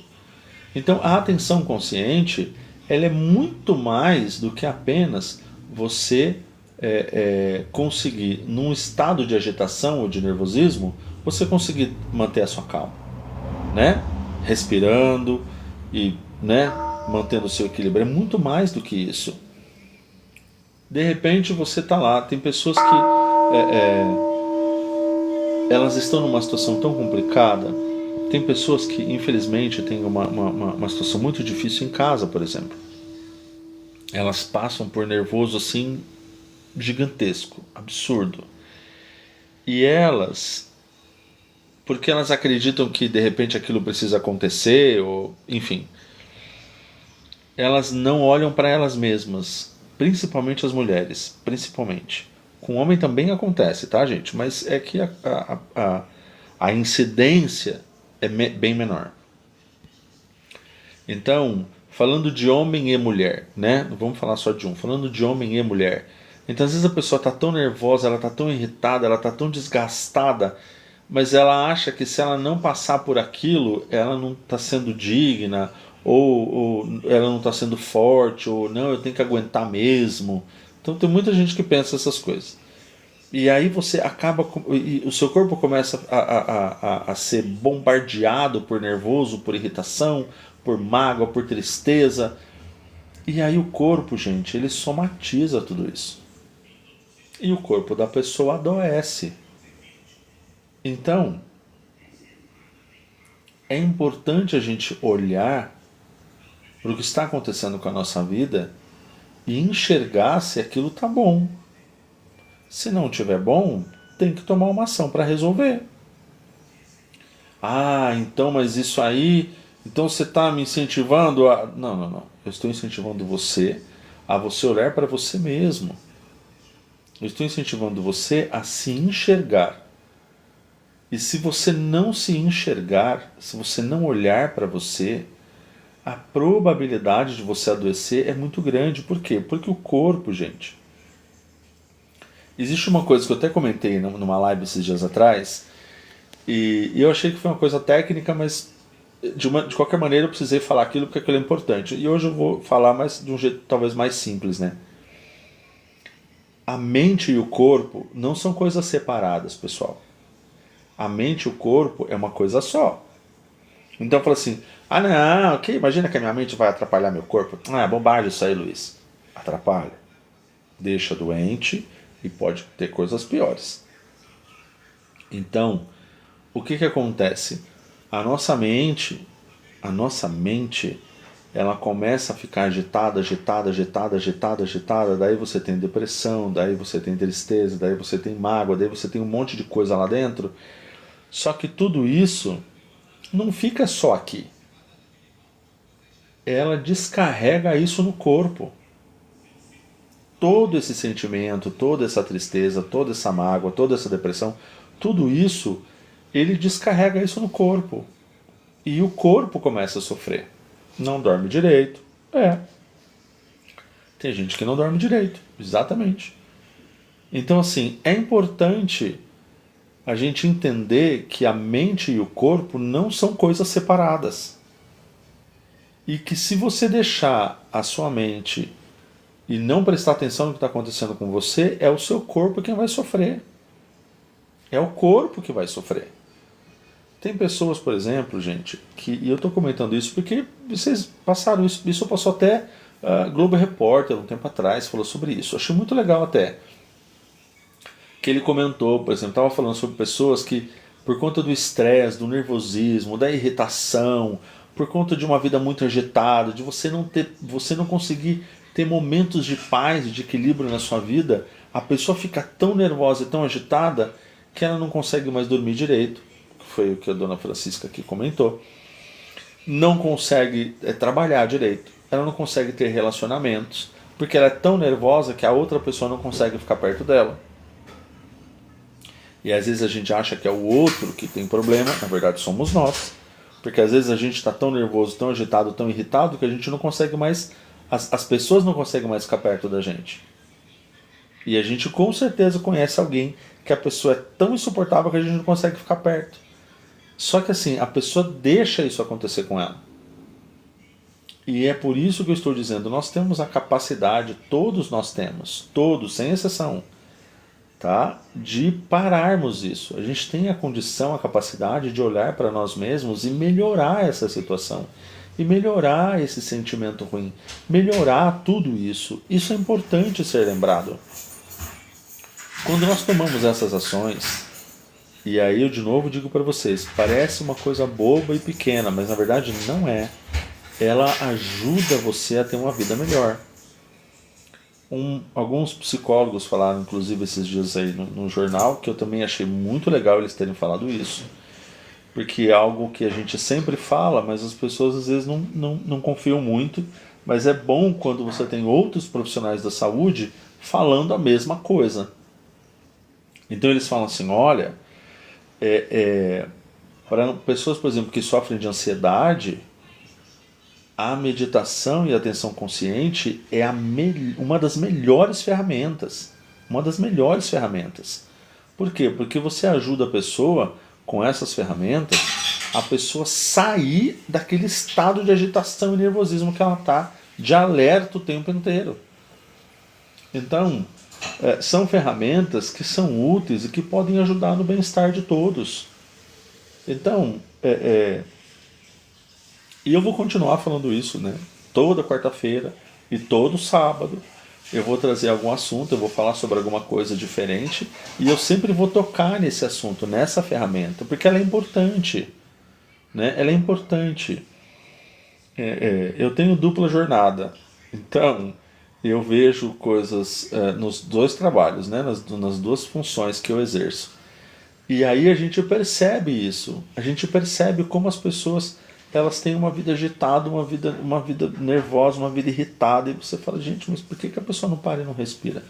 Então a atenção consciente, ela é muito mais do que apenas você conseguir, num estado de agitação ou de nervosismo, você conseguir manter a sua calma, né? Respirando e, né, mantendo o seu equilíbrio. É muito mais do que isso. De repente você está lá, tem pessoas que elas estão numa situação tão complicada. Tem pessoas que infelizmente têm uma situação muito difícil em casa, por exemplo. Elas passam por nervoso assim gigantesco, absurdo. E elas, porque elas acreditam que de repente aquilo precisa acontecer, ou enfim, elas não olham para elas mesmas, principalmente as mulheres, principalmente. Com o homem também acontece, tá, gente? Mas é que a incidência é bem menor. Então, falando de homem e mulher, né? Não vamos falar só de um, falando de homem e mulher. Então, às vezes a pessoa está tão nervosa, ela está tão irritada, ela está tão desgastada, mas ela acha que se ela não passar por aquilo, ela não está sendo digna, ou ela não está sendo forte, ou não, eu tenho que aguentar mesmo. Então tem muita gente que pensa essas coisas. E aí você acaba, e o seu corpo começa a ser bombardeado por nervoso, por irritação, por mágoa, por tristeza. E aí o corpo, gente, ele somatiza tudo isso. E o corpo da pessoa adoece. Então, é importante a gente olhar para o que está acontecendo com a nossa vida e enxergar se aquilo está bom. Se não estiver bom, tem que tomar uma ação para resolver. Então, mas isso aí Então você está me incentivando a... Não, não, não. Eu estou incentivando você a você olhar para você mesmo. Eu estou incentivando você a se enxergar. E se você não se enxergar, se você não olhar para você, a probabilidade de você adoecer é muito grande. Por quê? Porque o corpo, gente... Existe uma coisa que eu até comentei numa live esses dias atrás, e eu achei que foi uma coisa técnica, mas de qualquer maneira eu precisei falar aquilo porque aquilo é importante. E hoje eu vou falar mais de um jeito talvez mais simples, né? A mente e o corpo não são coisas separadas, pessoal. A mente e o corpo é uma coisa só. Então fala assim, ah não, ok, imagina que a minha mente vai atrapalhar meu corpo. Ah, é bobagem isso aí, Luiz. Atrapalha. Deixa doente e pode ter coisas piores. Então, o que acontece? A nossa mente, ela começa a ficar agitada, daí você tem depressão, daí você tem tristeza, daí você tem mágoa, daí você tem um monte de coisa lá dentro. Só que tudo isso não fica só aqui. Ela descarrega isso no corpo. Todo esse sentimento, toda essa tristeza, toda essa mágoa, toda essa depressão, tudo isso, ele descarrega isso no corpo. E o corpo começa a sofrer. Não dorme direito. Tem gente que não dorme direito. Exatamente. Então, assim, é importante a gente entender que a mente e o corpo não são coisas separadas. E que se você deixar a sua mente e não prestar atenção no que está acontecendo com você, é o seu corpo quem vai sofrer. É o corpo que vai sofrer. Tem pessoas, por exemplo, gente, e eu estou comentando isso porque vocês passaram isso passou até Globo Repórter um tempo atrás, falou sobre isso. Eu achei muito legal até. Que ele comentou, por exemplo, estava falando sobre pessoas que, por conta do estresse, do nervosismo, da irritação, por conta de uma vida muito agitada, de você não conseguir ter momentos de paz, de equilíbrio na sua vida, a pessoa fica tão nervosa e tão agitada que ela não consegue mais dormir direito. Foi o que a dona Francisca aqui comentou. Não consegue trabalhar direito. Ela não consegue ter relacionamentos, porque ela é tão nervosa que a outra pessoa não consegue ficar perto dela. E às vezes a gente acha que é o outro que tem problema, na verdade somos nós. Porque às vezes a gente está tão nervoso, tão agitado, tão irritado, que a gente não consegue mais... As pessoas não conseguem mais ficar perto da gente. E a gente com certeza conhece alguém que a pessoa é tão insuportável que a gente não consegue ficar perto. Só que assim, a pessoa deixa isso acontecer com ela. E é por isso que eu estou dizendo, nós temos a capacidade, todos nós temos, todos, sem exceção, tá? De pararmos isso. A gente tem a condição, a capacidade de olhar para nós mesmos e melhorar essa situação. E melhorar esse sentimento ruim. Melhorar tudo isso. Isso é importante ser lembrado. Quando nós tomamos essas ações, e aí eu de novo digo para vocês, parece uma coisa boba e pequena, mas na verdade não é. Ela ajuda você a ter uma vida melhor. Alguns psicólogos falaram, inclusive esses dias aí no jornal, que eu também achei muito legal eles terem falado isso, porque é algo que a gente sempre fala, mas as pessoas às vezes não confiam muito, mas é bom quando você tem outros profissionais da saúde falando a mesma coisa. Então eles falam assim, olha, para pessoas, por exemplo, que sofrem de ansiedade, a meditação e a atenção consciente é uma das melhores ferramentas. Uma das melhores ferramentas. Por quê? Porque você ajuda a pessoa, com essas ferramentas, a pessoa sair daquele estado de agitação e nervosismo que ela está, de alerta o tempo inteiro. Então, são ferramentas que são úteis e que podem ajudar no bem-estar de todos. Então, e eu vou continuar falando isso, né? Toda quarta-feira e todo sábado eu vou trazer algum assunto, eu vou falar sobre alguma coisa diferente e eu sempre vou tocar nesse assunto, nessa ferramenta, porque ela é importante, né? Ela é importante. Eu tenho dupla jornada, então eu vejo coisas nos dois trabalhos, né? Nas duas funções que eu exerço. E aí a gente percebe isso, a gente percebe como as pessoas elas têm uma vida agitada, uma vida nervosa, uma vida irritada, e você fala, gente, mas por que a pessoa não para e não respira?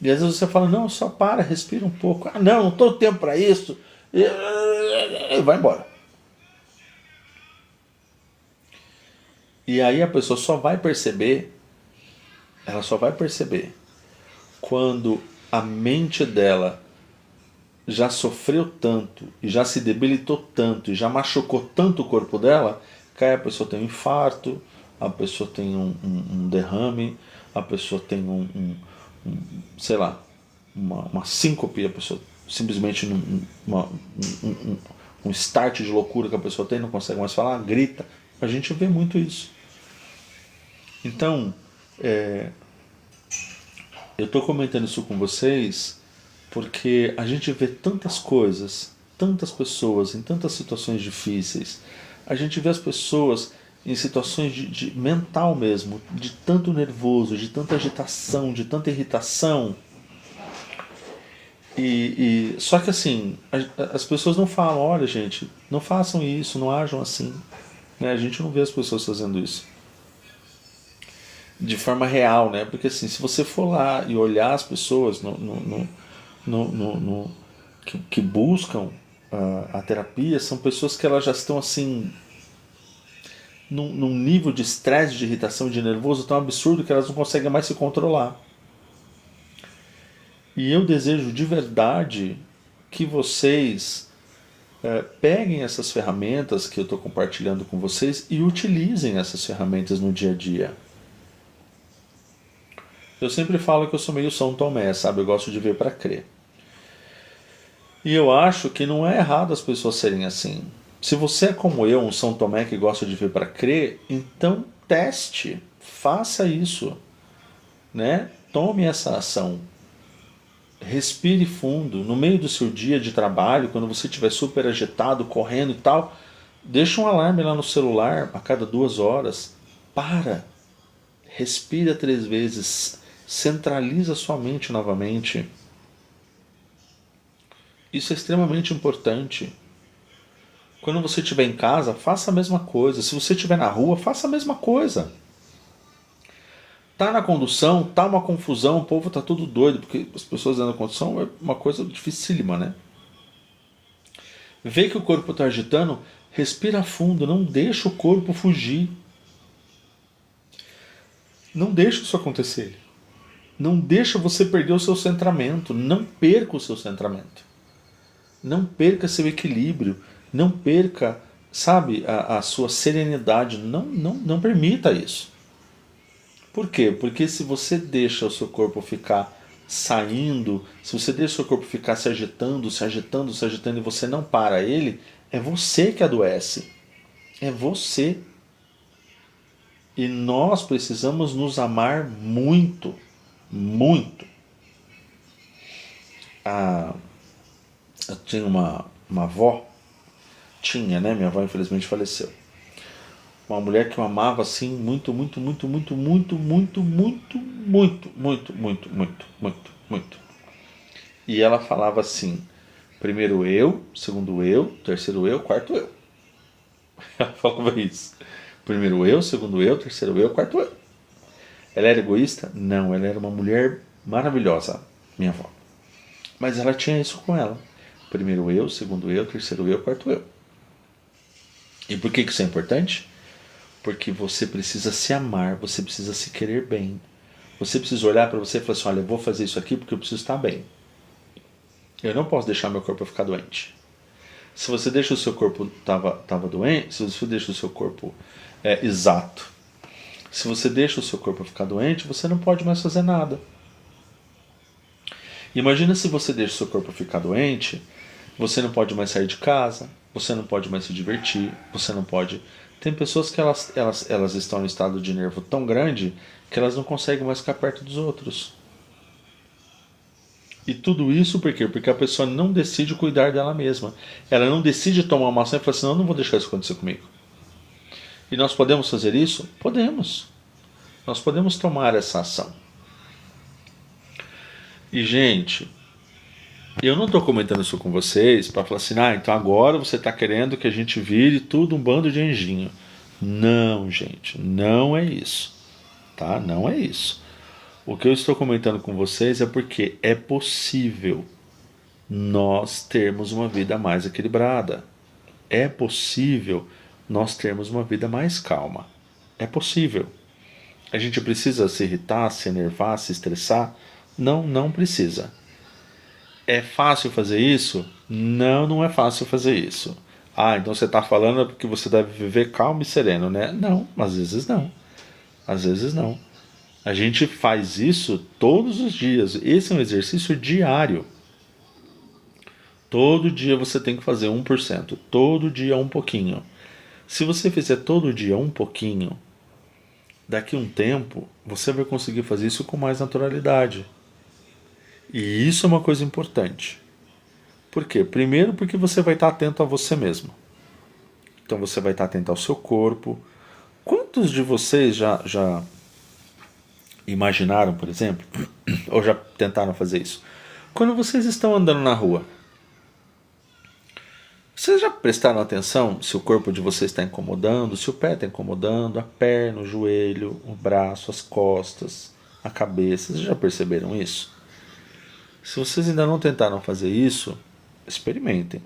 E às vezes você fala, não, só para, respira um pouco. Ah, não estou tempo para isso. E vai embora. E aí a pessoa só vai perceber, ela só vai perceber quando a mente dela já sofreu tanto, e já se debilitou tanto, e já machucou tanto o corpo dela, que aí a pessoa tem um infarto, a pessoa tem um derrame, a pessoa tem sei lá, uma síncope, a pessoa simplesmente um start de loucura que a pessoa tem, não consegue mais falar, grita. A gente vê muito isso. Então, eu estou comentando isso com vocês porque a gente vê tantas coisas, tantas pessoas em tantas situações difíceis. A gente vê as pessoas em situações de mental mesmo, de tanto nervoso, de tanta agitação, de tanta irritação. Só que assim, as pessoas não falam, olha gente, não façam isso, não ajam assim. Né? A gente não vê as pessoas fazendo isso de forma real, né? Porque assim, se você for lá e olhar as pessoas que buscam a terapia, são pessoas que elas já estão assim num nível de estresse, de irritação, de nervoso tão absurdo que elas não conseguem mais se controlar. E eu desejo de verdade que vocês peguem essas ferramentas que eu estou compartilhando com vocês e utilizem essas ferramentas no dia a dia. Eu sempre falo que eu sou meio São Tomé, sabe? Eu gosto de ver para crer. E eu acho que não é errado as pessoas serem assim. Se você é como eu, um São Tomé que gosta de ver para crer, então teste, faça isso, né? Tome essa ação. Respire fundo. No meio do seu dia de trabalho, quando você estiver super agitado, correndo e tal, deixa um alarme lá no celular a cada 2 horas. Para. Respira 3 vezes. Centraliza sua mente novamente. Isso é extremamente importante. Quando você estiver em casa, faça a mesma coisa. Se você estiver na rua, faça a mesma coisa. Tá na condução, tá uma confusão, o povo tá tudo doido, porque as pessoas dentro da condução é uma coisa dificílima, né? Vê que o corpo está agitando, respira fundo, não deixa o corpo fugir. Não deixa isso acontecer. Não deixa você perder o seu centramento. Não perca o seu centramento. Não perca seu equilíbrio. Não perca, sabe, a sua serenidade. Não permita isso. Por quê? Porque se você deixa o seu corpo ficar saindo, se você deixa o seu corpo ficar se agitando e você não para ele, é você que adoece. É você. E nós precisamos nos amar muito. Muito. Eu tinha uma avó, né? Minha avó infelizmente faleceu. Uma mulher que eu amava assim muito. E ela falava assim: primeiro eu, segundo eu, terceiro eu, quarto eu. Ela falava isso. Primeiro eu, segundo eu, terceiro eu, quarto eu. Ela era egoísta? Não, ela era uma mulher maravilhosa, minha avó. Mas ela tinha isso com ela. Primeiro eu, segundo eu, terceiro eu, quarto eu. E por que isso é importante? Porque você precisa se amar, você precisa se querer bem. Você precisa olhar para você e falar assim, olha, eu vou fazer isso aqui porque eu preciso estar bem. Eu não posso deixar meu corpo ficar doente. Se você deixa o seu corpo tava doente, se você deixa o seu corpo exato, se você deixa o seu corpo ficar doente, você não pode mais fazer nada. Imagina se você deixa o seu corpo ficar doente, você não pode mais sair de casa, você não pode mais se divertir, você não pode... Tem pessoas que elas estão em estado de nervo tão grande que elas não conseguem mais ficar perto dos outros. E tudo isso por quê? Porque a pessoa não decide cuidar dela mesma. Ela não decide tomar uma ação e falar assim, não vou deixar isso acontecer comigo. E nós podemos fazer isso? Podemos. Nós podemos tomar essa ação. E, gente, Eu não estou comentando isso com vocês para falar assim, então agora você está querendo que a gente vire tudo um bando de anjinho. Não, gente, não é isso, tá? Não é isso. O que eu estou comentando com vocês é porque é possível nós termos uma vida mais equilibrada. É possível nós termos uma vida mais calma. É possível. A gente precisa se irritar, se enervar, se estressar? Não, não precisa. É fácil fazer isso? Não, não é fácil fazer isso. Então você está falando que você deve viver calmo e sereno, né? Não, às vezes não. Às vezes não. A gente faz isso todos os dias. Esse é um exercício diário. Todo dia você tem que fazer 1%. Todo dia um pouquinho. Se você fizer todo dia um pouquinho, daqui a um tempo você vai conseguir fazer isso com mais naturalidade. E isso é uma coisa importante. Por quê? Primeiro porque você vai estar atento a você mesmo. Então você vai estar atento ao seu corpo. Quantos de vocês já imaginaram, por exemplo, ou já tentaram fazer isso? Quando vocês estão andando na rua, vocês já prestaram atenção se o corpo de vocês está incomodando, se o pé está incomodando, a perna, o joelho, o braço, as costas, a cabeça? Vocês já perceberam isso? Se vocês ainda não tentaram fazer isso, experimentem.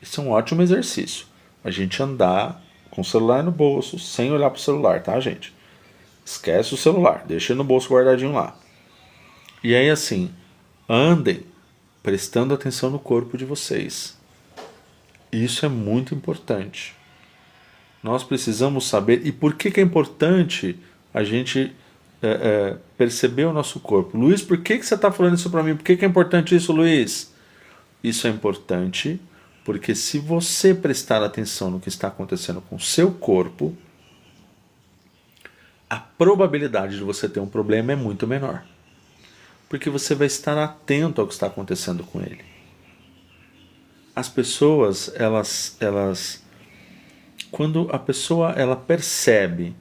Isso é um ótimo exercício. A gente andar com o celular no bolso, sem olhar para o celular, tá, gente? Esquece o celular, deixa no bolso guardadinho lá. E aí assim, andem prestando atenção no corpo de vocês. Isso é muito importante. Nós precisamos saber. E por que é importante a gente perceber o nosso corpo? Luiz, por que você está falando isso para mim? Por que é importante isso, Luiz? Isso é importante porque se você prestar atenção no que está acontecendo com o seu corpo, a probabilidade de você ter um problema é muito menor. Porque você vai estar atento ao que está acontecendo com ele. As pessoas, quando a pessoa ela percebe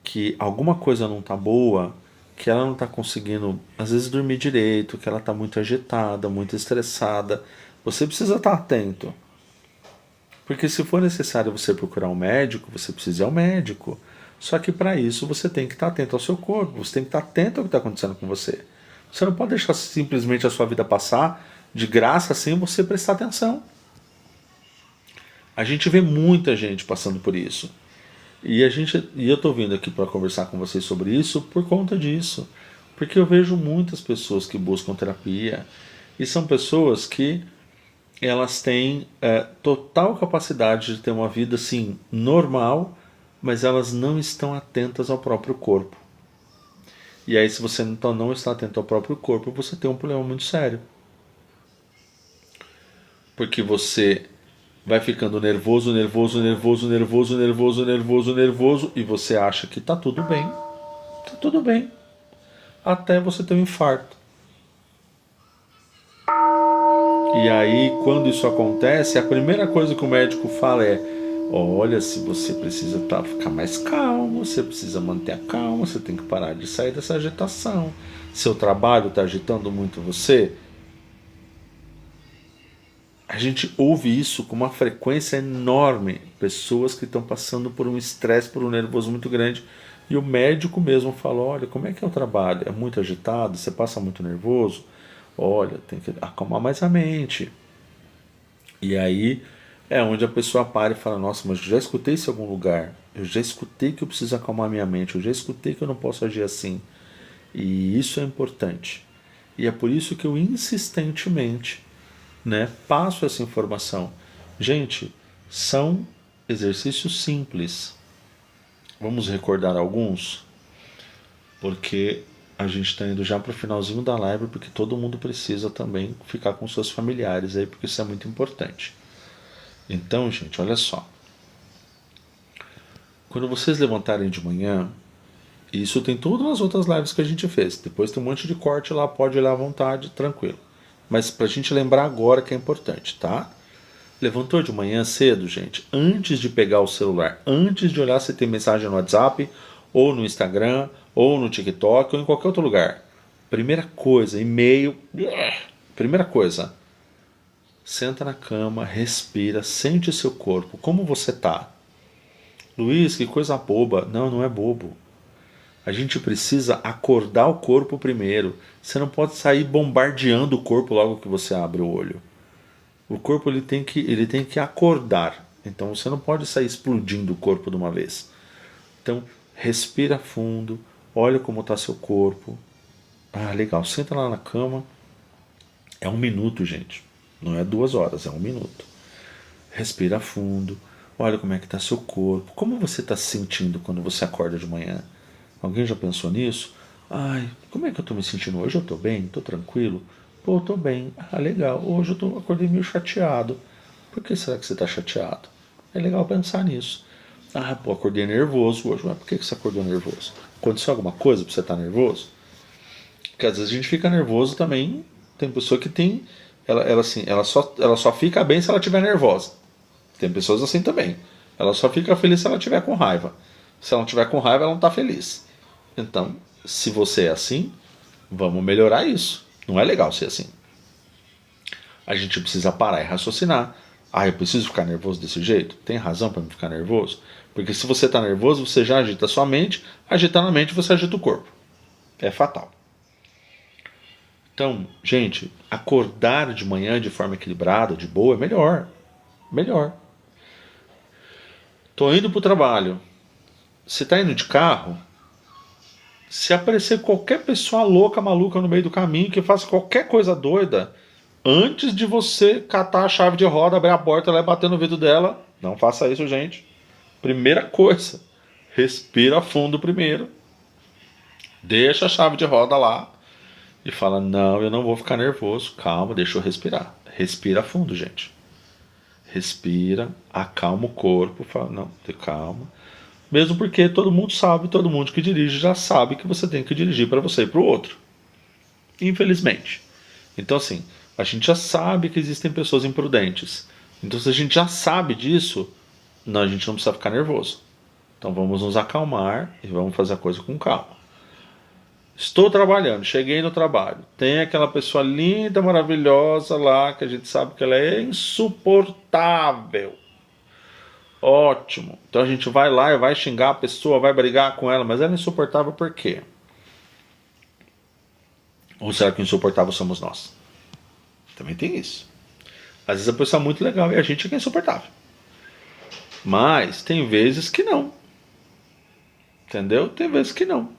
que alguma coisa não está boa, que ela não está conseguindo, às vezes, dormir direito, que ela está muito agitada, muito estressada, você precisa estar atento. Porque se for necessário você procurar um médico, você precisa ir ao médico. Só que para isso você tem que estar atento ao seu corpo, você tem que estar atento ao que está acontecendo com você. Você não pode deixar simplesmente a sua vida passar de graça sem você prestar atenção. A gente vê muita gente passando por isso. E eu estou vindo aqui para conversar com vocês sobre isso por conta disso. Porque eu vejo muitas pessoas que buscam terapia e são pessoas que elas têm total capacidade de ter uma vida assim, normal, mas elas não estão atentas ao próprio corpo. E aí, se você então não está atento ao próprio corpo, você tem um problema muito sério. Porque você vai ficando nervoso e você acha que está tudo bem. Está tudo bem. Até você ter um infarto. E aí, quando isso acontece, a primeira coisa que o médico fala é: olha, se você precisa ficar mais calmo, você precisa manter a calma, você tem que parar de sair dessa agitação. Seu trabalho está agitando muito você? A gente ouve isso com uma frequência enorme. Pessoas que estão passando por um estresse, por um nervoso muito grande. E o médico mesmo fala: olha, como é que é o trabalho? É muito agitado? Você passa muito nervoso? Olha, tem que acalmar mais a mente. E aí é onde a pessoa para e fala: nossa, mas eu já escutei isso em algum lugar. Eu já escutei que eu preciso acalmar minha mente. Eu já escutei que eu não posso agir assim. E isso é importante. E é por isso que eu insistentemente passo essa informação. Gente, são exercícios simples. Vamos recordar alguns? Porque a gente está indo já para o finalzinho da live, porque todo mundo precisa também ficar com seus familiares aí, porque isso é muito importante. Então, gente, olha só. Quando vocês levantarem de manhã, isso tem tudo nas outras lives que a gente fez. Depois tem um monte de corte lá, pode olhar à vontade, tranquilo. Mas pra gente lembrar agora que é importante, tá? Levantou de manhã cedo, gente, antes de pegar o celular, antes de olhar se tem mensagem no WhatsApp, ou no Instagram, ou no TikTok, ou em qualquer outro lugar. Primeira coisa, e-mail, Primeira coisa, senta na cama, respira, sente seu corpo. Como você tá? Luiz, que coisa boba. Não, não é bobo. A gente precisa acordar o corpo primeiro. Você não pode sair bombardeando o corpo logo que você abre o olho. O corpo ele tem que acordar. Então você não pode sair explodindo o corpo de uma vez. Então respira fundo, olha como está seu corpo. Ah, legal. Senta lá na cama. É 1 minuto, gente. Não é 2 horas, é 1 minuto. Respira fundo. Olha como é que está seu corpo. Como você está se sentindo quando você acorda de manhã? Alguém já pensou nisso? Ai, como é que eu estou me sentindo hoje? Eu estou bem? Estou tranquilo? Pô, estou bem. Ah, legal. Hoje eu acordei meio chateado. Por que será que você está chateado? É legal pensar nisso. Ah, pô, acordei nervoso hoje. Mas por que você acordou nervoso? Aconteceu alguma coisa para você estar nervoso? Porque às vezes a gente fica nervoso também. Tem pessoa que tem... ela só fica bem se ela estiver nervosa. Tem pessoas assim também. Ela só fica feliz se ela estiver com raiva. Se ela não estiver com raiva, ela não está feliz. Então, se você é assim, vamos melhorar isso. Não é legal ser assim. A gente precisa parar e raciocinar. Ah, eu preciso ficar nervoso desse jeito? Tem razão para me ficar nervoso? Porque se você está nervoso, você já agita a sua mente. Agitando a mente, você agita o corpo. É fatal. Então, gente, acordar de manhã de forma equilibrada, de boa, é melhor. Melhor. Tô indo pro trabalho. Você tá indo de carro? Se aparecer qualquer pessoa louca, maluca no meio do caminho que faça qualquer coisa doida, antes de você catar a chave de roda, abrir a porta lá e bater no vidro dela, não faça isso, gente. Primeira coisa, respira fundo primeiro. Deixa a chave de roda lá e fala, não, eu não vou ficar nervoso. Calma, deixa eu respirar. Respira fundo, gente. Respira, acalma o corpo, fala, não, calma. Mesmo porque todo mundo sabe, todo mundo que dirige já sabe que você tem que dirigir para você e para o outro. Infelizmente. Então assim, a gente já sabe que existem pessoas imprudentes. Então se a gente já sabe disso, não, a gente não precisa ficar nervoso. Então vamos nos acalmar e vamos fazer a coisa com calma. Estou trabalhando, cheguei no trabalho. Tem aquela pessoa linda, maravilhosa lá, que a gente sabe que ela é insuportável. Ótimo. Então a gente vai lá e vai xingar a pessoa, vai brigar com ela, mas ela é insuportável por quê? Ou será que o insuportável somos nós? Também tem isso. Às vezes a pessoa é muito legal e a gente é que é insuportável. Mas tem vezes que não. Entendeu? Tem vezes que não.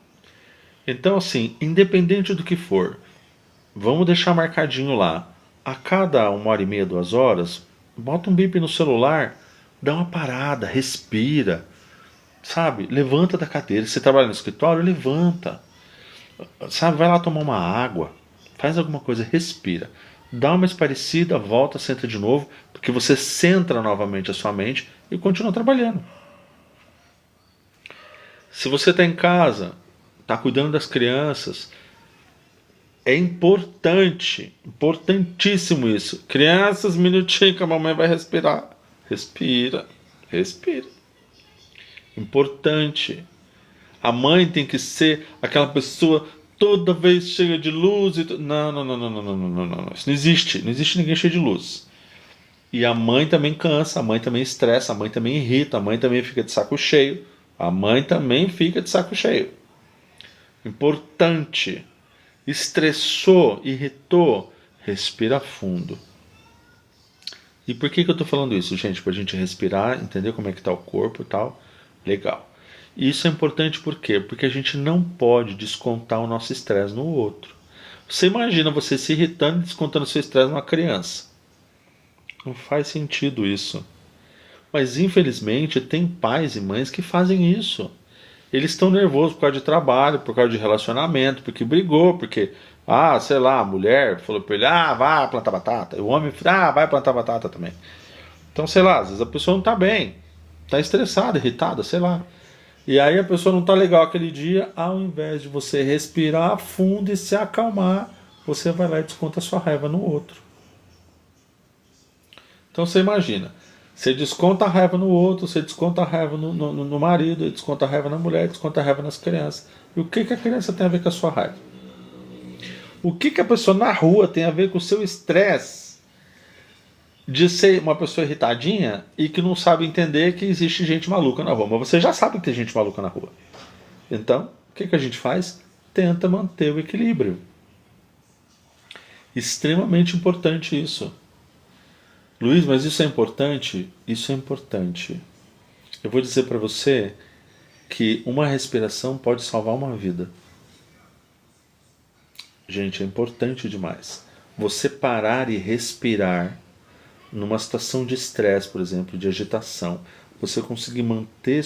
Então assim, independente do que for, vamos deixar marcadinho lá. A cada 1h30, 2 horas, bota um bip no celular, dá uma parada, respira, sabe? Levanta da cadeira. Se você trabalha no escritório, levanta. Sabe? Vai lá tomar uma água, faz alguma coisa, respira. Dá uma esparecida, volta, senta de novo, porque você centra novamente a sua mente e continua trabalhando. Se você está em casa, está cuidando das crianças, é importante, importantíssimo isso. Crianças, minutinho que a mamãe vai respirar. Respira, respira. Importante. A mãe tem que ser aquela pessoa toda vez cheia de luz. Não, não, não, não, não, não, não, não. Isso não existe. Não existe ninguém cheio de luz. E a mãe também cansa, a mãe também estressa, a mãe também irrita, a mãe também fica de saco cheio. A mãe também fica de saco cheio. Importante. Estressou, irritou, respira fundo. E por que eu estou falando isso, gente? Para a gente respirar, entender como é que está o corpo e tal. Legal. E isso é importante por quê? Porque a gente não pode descontar o nosso estresse no outro. Você imagina você se irritando e descontando seu estresse numa criança. Não faz sentido isso. Mas infelizmente tem pais e mães que fazem isso. Eles estão nervosos por causa de trabalho, por causa de relacionamento, porque brigou, porque, sei lá, a mulher falou para ele, vai plantar batata. E o homem falou, vai plantar batata também. Então, sei lá, às vezes a pessoa não está bem, está estressada, irritada, sei lá. E aí a pessoa não está legal aquele dia, ao invés de você respirar fundo e se acalmar, você vai lá e desconta a sua raiva no outro. Então você imagina, você desconta a raiva no outro, você desconta a raiva no marido, desconta a raiva na mulher, desconta a raiva nas crianças. E o que a criança tem a ver com a sua raiva? O que a pessoa na rua tem a ver com o seu estresse de ser uma pessoa irritadinha e que não sabe entender que existe gente maluca na rua? Mas você já sabe que tem gente maluca na rua. Então, o que a gente faz? Tenta manter o equilíbrio. Extremamente importante isso. Luiz, mas isso é importante? Isso é importante. Eu vou dizer para você que uma respiração pode salvar uma vida. Gente, é importante demais. Você parar e respirar numa situação de estresse, por exemplo, de agitação, você conseguir manter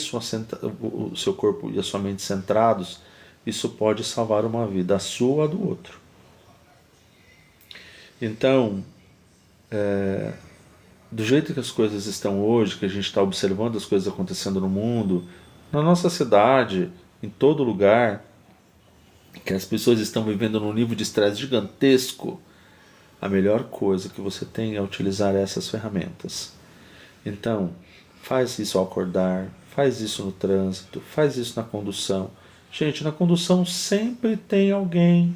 o seu corpo e a sua mente centrados, isso pode salvar uma vida, a sua ou a do outro. Então, do jeito que as coisas estão hoje, que a gente está observando as coisas acontecendo no mundo, na nossa cidade, em todo lugar, que as pessoas estão vivendo num nível de estresse gigantesco, a melhor coisa que você tem é utilizar essas ferramentas. Então, faz isso ao acordar, faz isso no trânsito, faz isso na condução. Gente, na condução sempre tem alguém,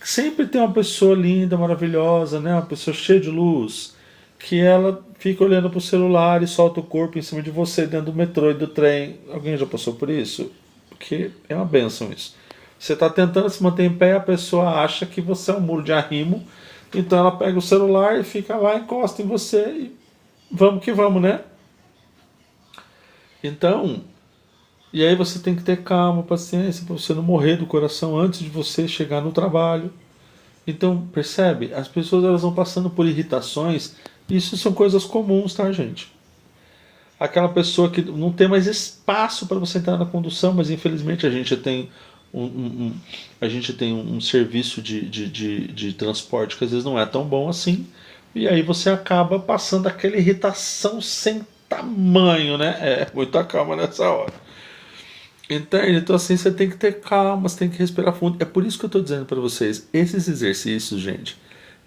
sempre tem uma pessoa linda, maravilhosa, né? Uma pessoa cheia de luz, que ela fica olhando para o celular e solta o corpo em cima de você dentro do metrô e do trem. Alguém já passou por isso? Porque é uma bênção isso. Você está tentando se manter em pé e a pessoa acha que você é um muro de arrimo, então ela pega o celular e fica lá, encosta em você e vamos que vamos, né? Então, e aí você tem que ter calma, paciência, para você não morrer do coração antes de você chegar no trabalho. Então, percebe? As pessoas elas vão passando por irritações. Isso são coisas comuns, tá, gente? Aquela pessoa que não tem mais espaço para você entrar na condução, mas infelizmente a gente tem um serviço de transporte que às vezes não é tão bom assim. E aí você acaba passando aquela irritação sem tamanho, né? É, muita calma nessa hora. Entende? Então assim, você tem que ter calma, você tem que respirar fundo. É por isso que eu estou dizendo para vocês, esses exercícios, gente,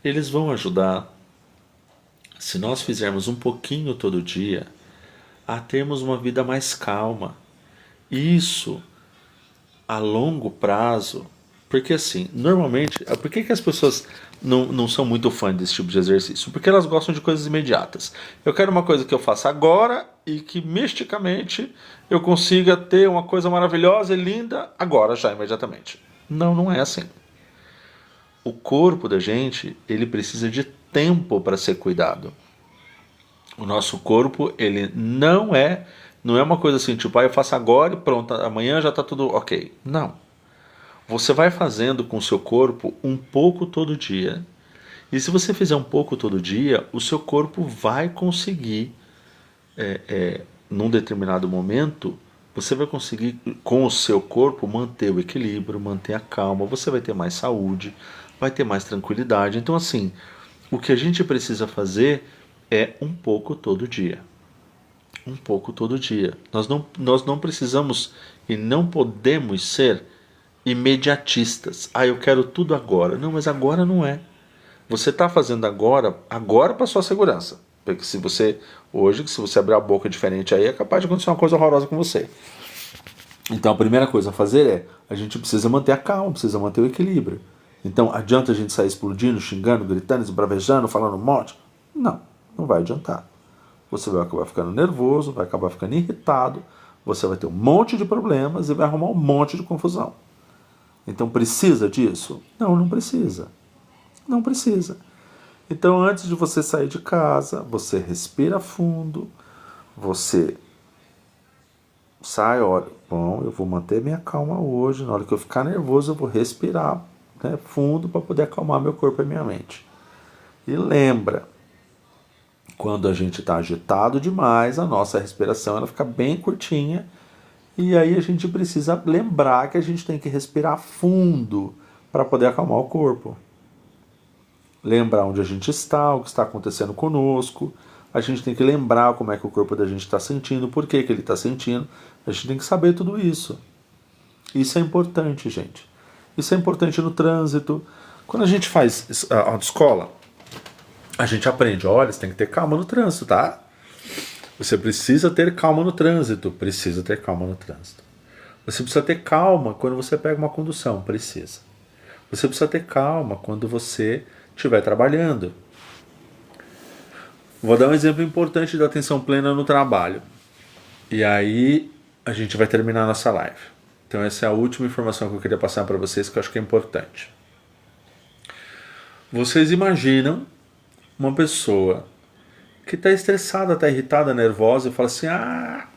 eles vão ajudar, se nós fizermos um pouquinho todo dia, a termos uma vida mais calma. Isso, a longo prazo, porque assim, normalmente, por que as pessoas não são muito fãs desse tipo de exercício? Porque elas gostam de coisas imediatas. Eu quero uma coisa que eu faça agora e que misticamente eu consiga ter uma coisa maravilhosa e linda agora, já imediatamente. Não, não é assim. O corpo da gente, ele precisa de tempo para ser cuidado. O nosso corpo, ele não é uma coisa assim, tipo, eu faço agora e pronto, amanhã já está tudo ok. Não. Você vai fazendo com o seu corpo um pouco todo dia. E se você fizer um pouco todo dia, o seu corpo vai conseguir, num determinado momento, você vai conseguir, com o seu corpo, manter o equilíbrio, manter a calma, você vai ter mais saúde, vai ter mais tranquilidade. Então, assim, o que a gente precisa fazer é um pouco todo dia. Um pouco todo dia. Nós não precisamos e não podemos ser imediatistas. Eu quero tudo agora. Não, mas agora não é. Você está fazendo agora para sua segurança. Porque se você abrir a boca diferente aí, é capaz de acontecer uma coisa horrorosa com você. Então a primeira coisa a fazer é, a gente precisa manter a calma, precisa manter o equilíbrio. Então adianta a gente sair explodindo, xingando, gritando, esbravejando, falando um monte? Não, não vai adiantar. Você vai acabar ficando nervoso, vai acabar ficando irritado, você vai ter um monte de problemas e vai arrumar um monte de confusão. Então precisa disso? Não, não precisa. Não precisa. Então antes de você sair de casa, você respira fundo, você sai, olha, bom, eu vou manter minha calma hoje, na hora que eu ficar nervoso eu vou respirar, né, fundo para poder acalmar meu corpo e minha mente. E lembra, quando a gente está agitado demais, a nossa respiração ela fica bem curtinha. E aí a gente precisa lembrar que a gente tem que respirar fundo para poder acalmar o corpo. Lembrar onde a gente está, o que está acontecendo conosco. A gente tem que lembrar como é que o corpo da gente está sentindo, por que ele está sentindo. A gente tem que saber tudo isso. Isso é importante, gente. Isso é importante no trânsito. Quando a gente faz a autoescola, a gente aprende, olha, você tem que ter calma no trânsito, tá? Você precisa ter calma no trânsito. Precisa ter calma no trânsito. Você precisa ter calma quando você pega uma condução. Precisa. Você precisa ter calma quando você estiver trabalhando. Vou dar um exemplo importante da atenção plena no trabalho. E aí a gente vai terminar a nossa live. Então essa é a última informação que eu queria passar para vocês, que eu acho que é importante. Vocês imaginam uma pessoa que está estressada, está irritada, nervosa, e fala assim,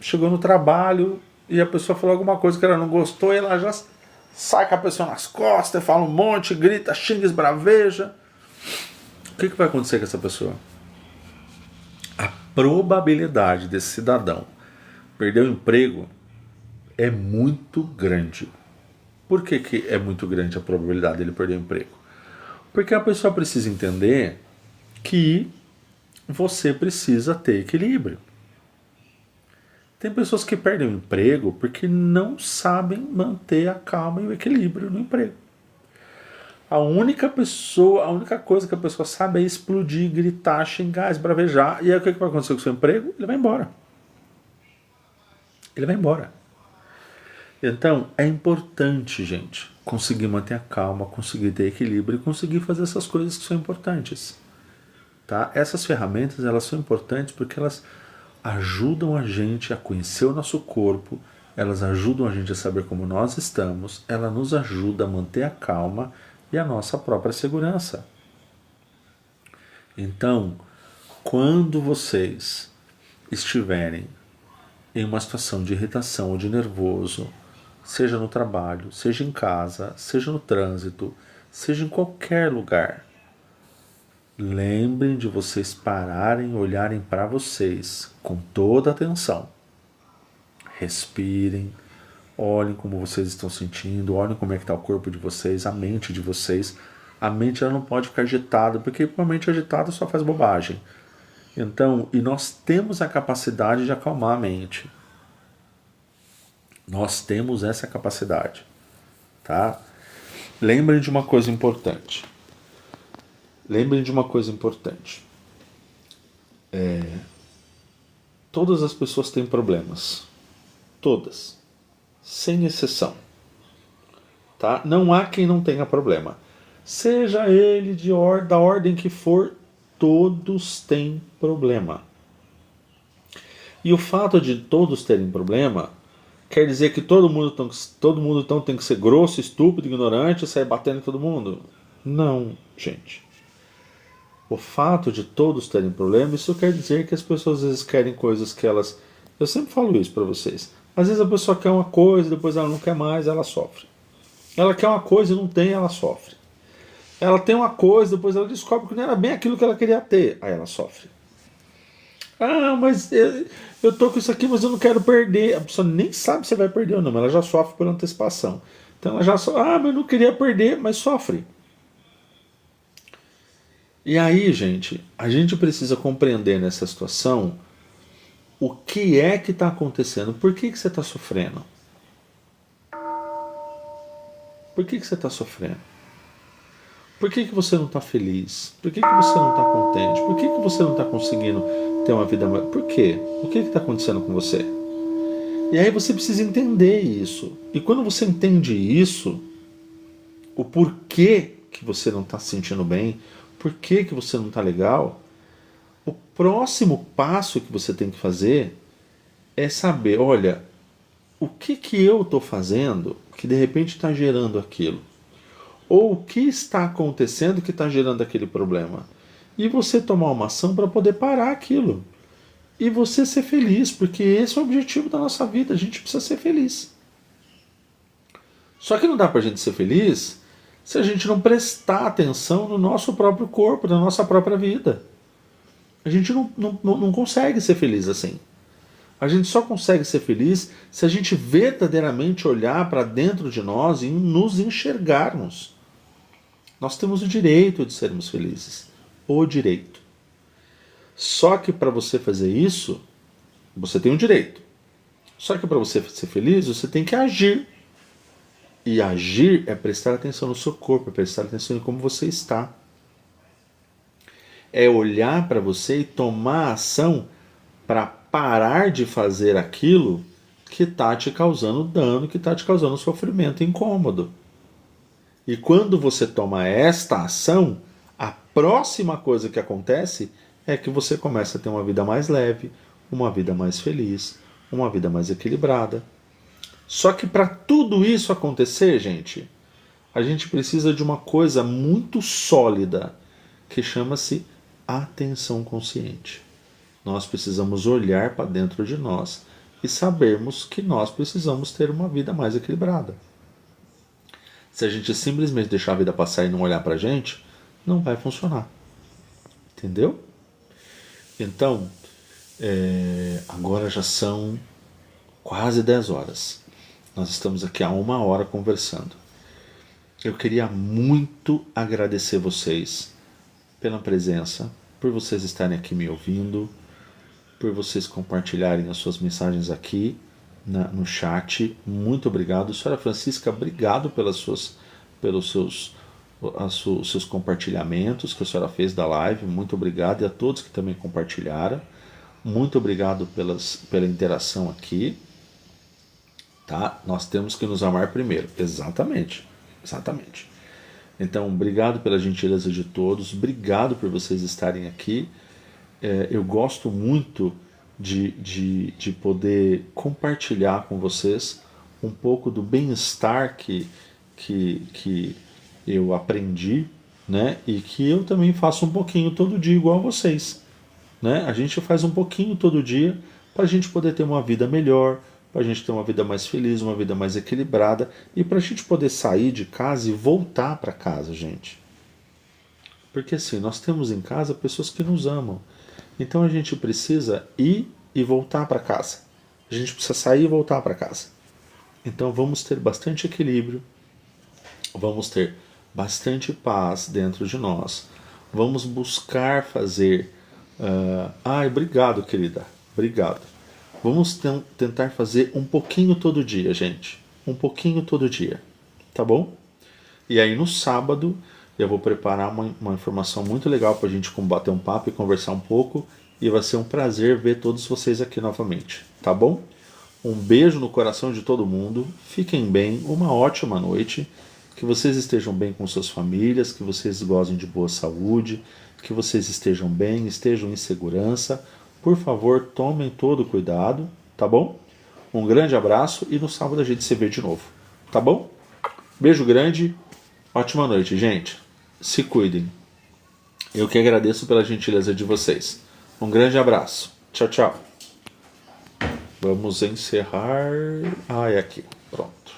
chegou no trabalho e a pessoa falou alguma coisa que ela não gostou, e ela já sai com a pessoa nas costas, fala um monte, grita, xinga, esbraveja. O que vai acontecer com essa pessoa? A probabilidade desse cidadão perder o emprego é muito grande. Por que é muito grande a probabilidade dele perder o emprego? Porque a pessoa precisa entender que você precisa ter equilíbrio. Tem pessoas que perdem o emprego porque não sabem manter a calma e o equilíbrio no emprego. A única coisa que a pessoa sabe é explodir, gritar, xingar, esbravejar. E aí o que vai acontecer com o seu emprego? Ele vai embora. Ele vai embora. Então, é importante, gente, conseguir manter a calma, conseguir ter equilíbrio e conseguir fazer essas coisas que são importantes. Tá? Essas ferramentas, elas são importantes porque elas ajudam a gente a conhecer o nosso corpo, elas ajudam a gente a saber como nós estamos, ela nos ajuda a manter a calma e a nossa própria segurança. Então, quando vocês estiverem em uma situação de irritação ou de nervoso, seja no trabalho, seja em casa, seja no trânsito, seja em qualquer lugar, lembrem de vocês pararem e olharem para vocês com toda a atenção. Respirem, olhem como vocês estão sentindo, olhem como é que está o corpo de vocês, a mente de vocês. A mente ela não pode ficar agitada, porque uma mente agitada só faz bobagem. Então, e nós temos a capacidade de acalmar a mente. Nós temos essa capacidade, tá? Lembrem de uma coisa importante. Todas as pessoas têm problemas. Todas. Sem exceção. Tá? Não há quem não tenha problema. Seja ele da ordem que for, todos têm problema. E o fato de todos terem problema quer dizer que todo mundo então tem que ser grosso, estúpido, ignorante e sair batendo em todo mundo? Não, gente. O fato de todos terem problema, isso quer dizer que as pessoas às vezes querem coisas que elas... Eu sempre falo isso para vocês. Às vezes a pessoa quer uma coisa, depois ela não quer mais, ela sofre. Ela quer uma coisa e não tem, ela sofre. Ela tem uma coisa, depois ela descobre que não era bem aquilo que ela queria ter, aí ela sofre. Mas eu tô com isso aqui, mas eu não quero perder. A pessoa nem sabe se vai perder ou não, mas ela já sofre por antecipação. Então ela já sofre, mas eu não queria perder, mas sofre. E aí, gente, a gente precisa compreender nessa situação o que é que está acontecendo. Por que você está sofrendo? Por que você está sofrendo? Por que você não está feliz? Por que você não está contente? Por que você não está conseguindo ter uma vida melhor? Por quê? O que está acontecendo com você? E aí você precisa entender isso. E quando você entende isso, o porquê que você não está se sentindo bem, por que você não está legal, o próximo passo que você tem que fazer é saber, olha, o que eu estou fazendo que de repente está gerando aquilo? Ou o que está acontecendo que está gerando aquele problema? E você tomar uma ação para poder parar aquilo. E você ser feliz, porque esse é o objetivo da nossa vida, a gente precisa ser feliz. Só que não dá para a gente ser feliz se a gente não prestar atenção no nosso próprio corpo, na nossa própria vida. A gente não consegue ser feliz assim. A gente só consegue ser feliz se a gente verdadeiramente olhar para dentro de nós e nos enxergarmos. Nós temos o direito de sermos felizes. O direito. Só que para você fazer isso, você tem um direito. Só que para você ser feliz, você tem que agir. E agir é prestar atenção no seu corpo, é prestar atenção em como você está. É olhar para você e tomar ação para parar de fazer aquilo que está te causando dano, que está te causando sofrimento e incômodo. E quando você toma esta ação, a próxima coisa que acontece é que você começa a ter uma vida mais leve, uma vida mais feliz, uma vida mais equilibrada. Só que para tudo isso acontecer, gente, a gente precisa de uma coisa muito sólida que chama-se atenção consciente. Nós precisamos olhar para dentro de nós e sabermos que nós precisamos ter uma vida mais equilibrada. Se a gente simplesmente deixar a vida passar e não olhar para a gente, não vai funcionar. Entendeu? Então, agora já são quase 10 horas. Nós estamos aqui há 1 hora conversando. Eu queria muito agradecer vocês pela presença, por vocês estarem aqui me ouvindo, por vocês compartilharem as suas mensagens aqui no chat. Muito obrigado. Senhora Francisca, obrigado pelos seus compartilhamentos que a senhora fez da live. Muito obrigado. E a todos que também compartilharam. Muito obrigado pela interação aqui. Tá? Nós temos que nos amar primeiro. Exatamente. Então, obrigado pela gentileza de todos. Obrigado por vocês estarem aqui. Eu gosto muito de poder compartilhar com vocês um pouco do bem-estar que eu aprendi, né? E que eu também faço um pouquinho todo dia igual a vocês, né? A gente faz um pouquinho todo dia para a gente poder ter uma vida melhor, para a gente ter uma vida mais feliz, uma vida mais equilibrada e para a gente poder sair de casa e voltar para casa, gente. Porque assim, nós temos em casa pessoas que nos amam. Então a gente precisa ir e voltar para casa. A gente precisa sair e voltar para casa. Então vamos ter bastante equilíbrio, vamos ter bastante paz dentro de nós. Vamos buscar fazer... obrigado, querida. Obrigado. Vamos tentar fazer um pouquinho todo dia, gente. Um pouquinho todo dia. Tá bom? E aí no sábado eu vou preparar uma informação muito legal para a gente bater um papo e conversar um pouco. E vai ser um prazer ver todos vocês aqui novamente. Tá bom? Um beijo no coração de todo mundo. Fiquem bem. Uma ótima noite. Que vocês estejam bem com suas famílias. Que vocês gozem de boa saúde. Que vocês estejam bem, estejam em segurança. Por favor, tomem todo o cuidado. Tá bom? Um grande abraço e no sábado a gente se vê de novo. Tá bom? Beijo grande. Ótima noite, gente. Se cuidem. Eu que agradeço pela gentileza de vocês. Um grande abraço. Tchau, tchau. Vamos encerrar. É aqui. Pronto.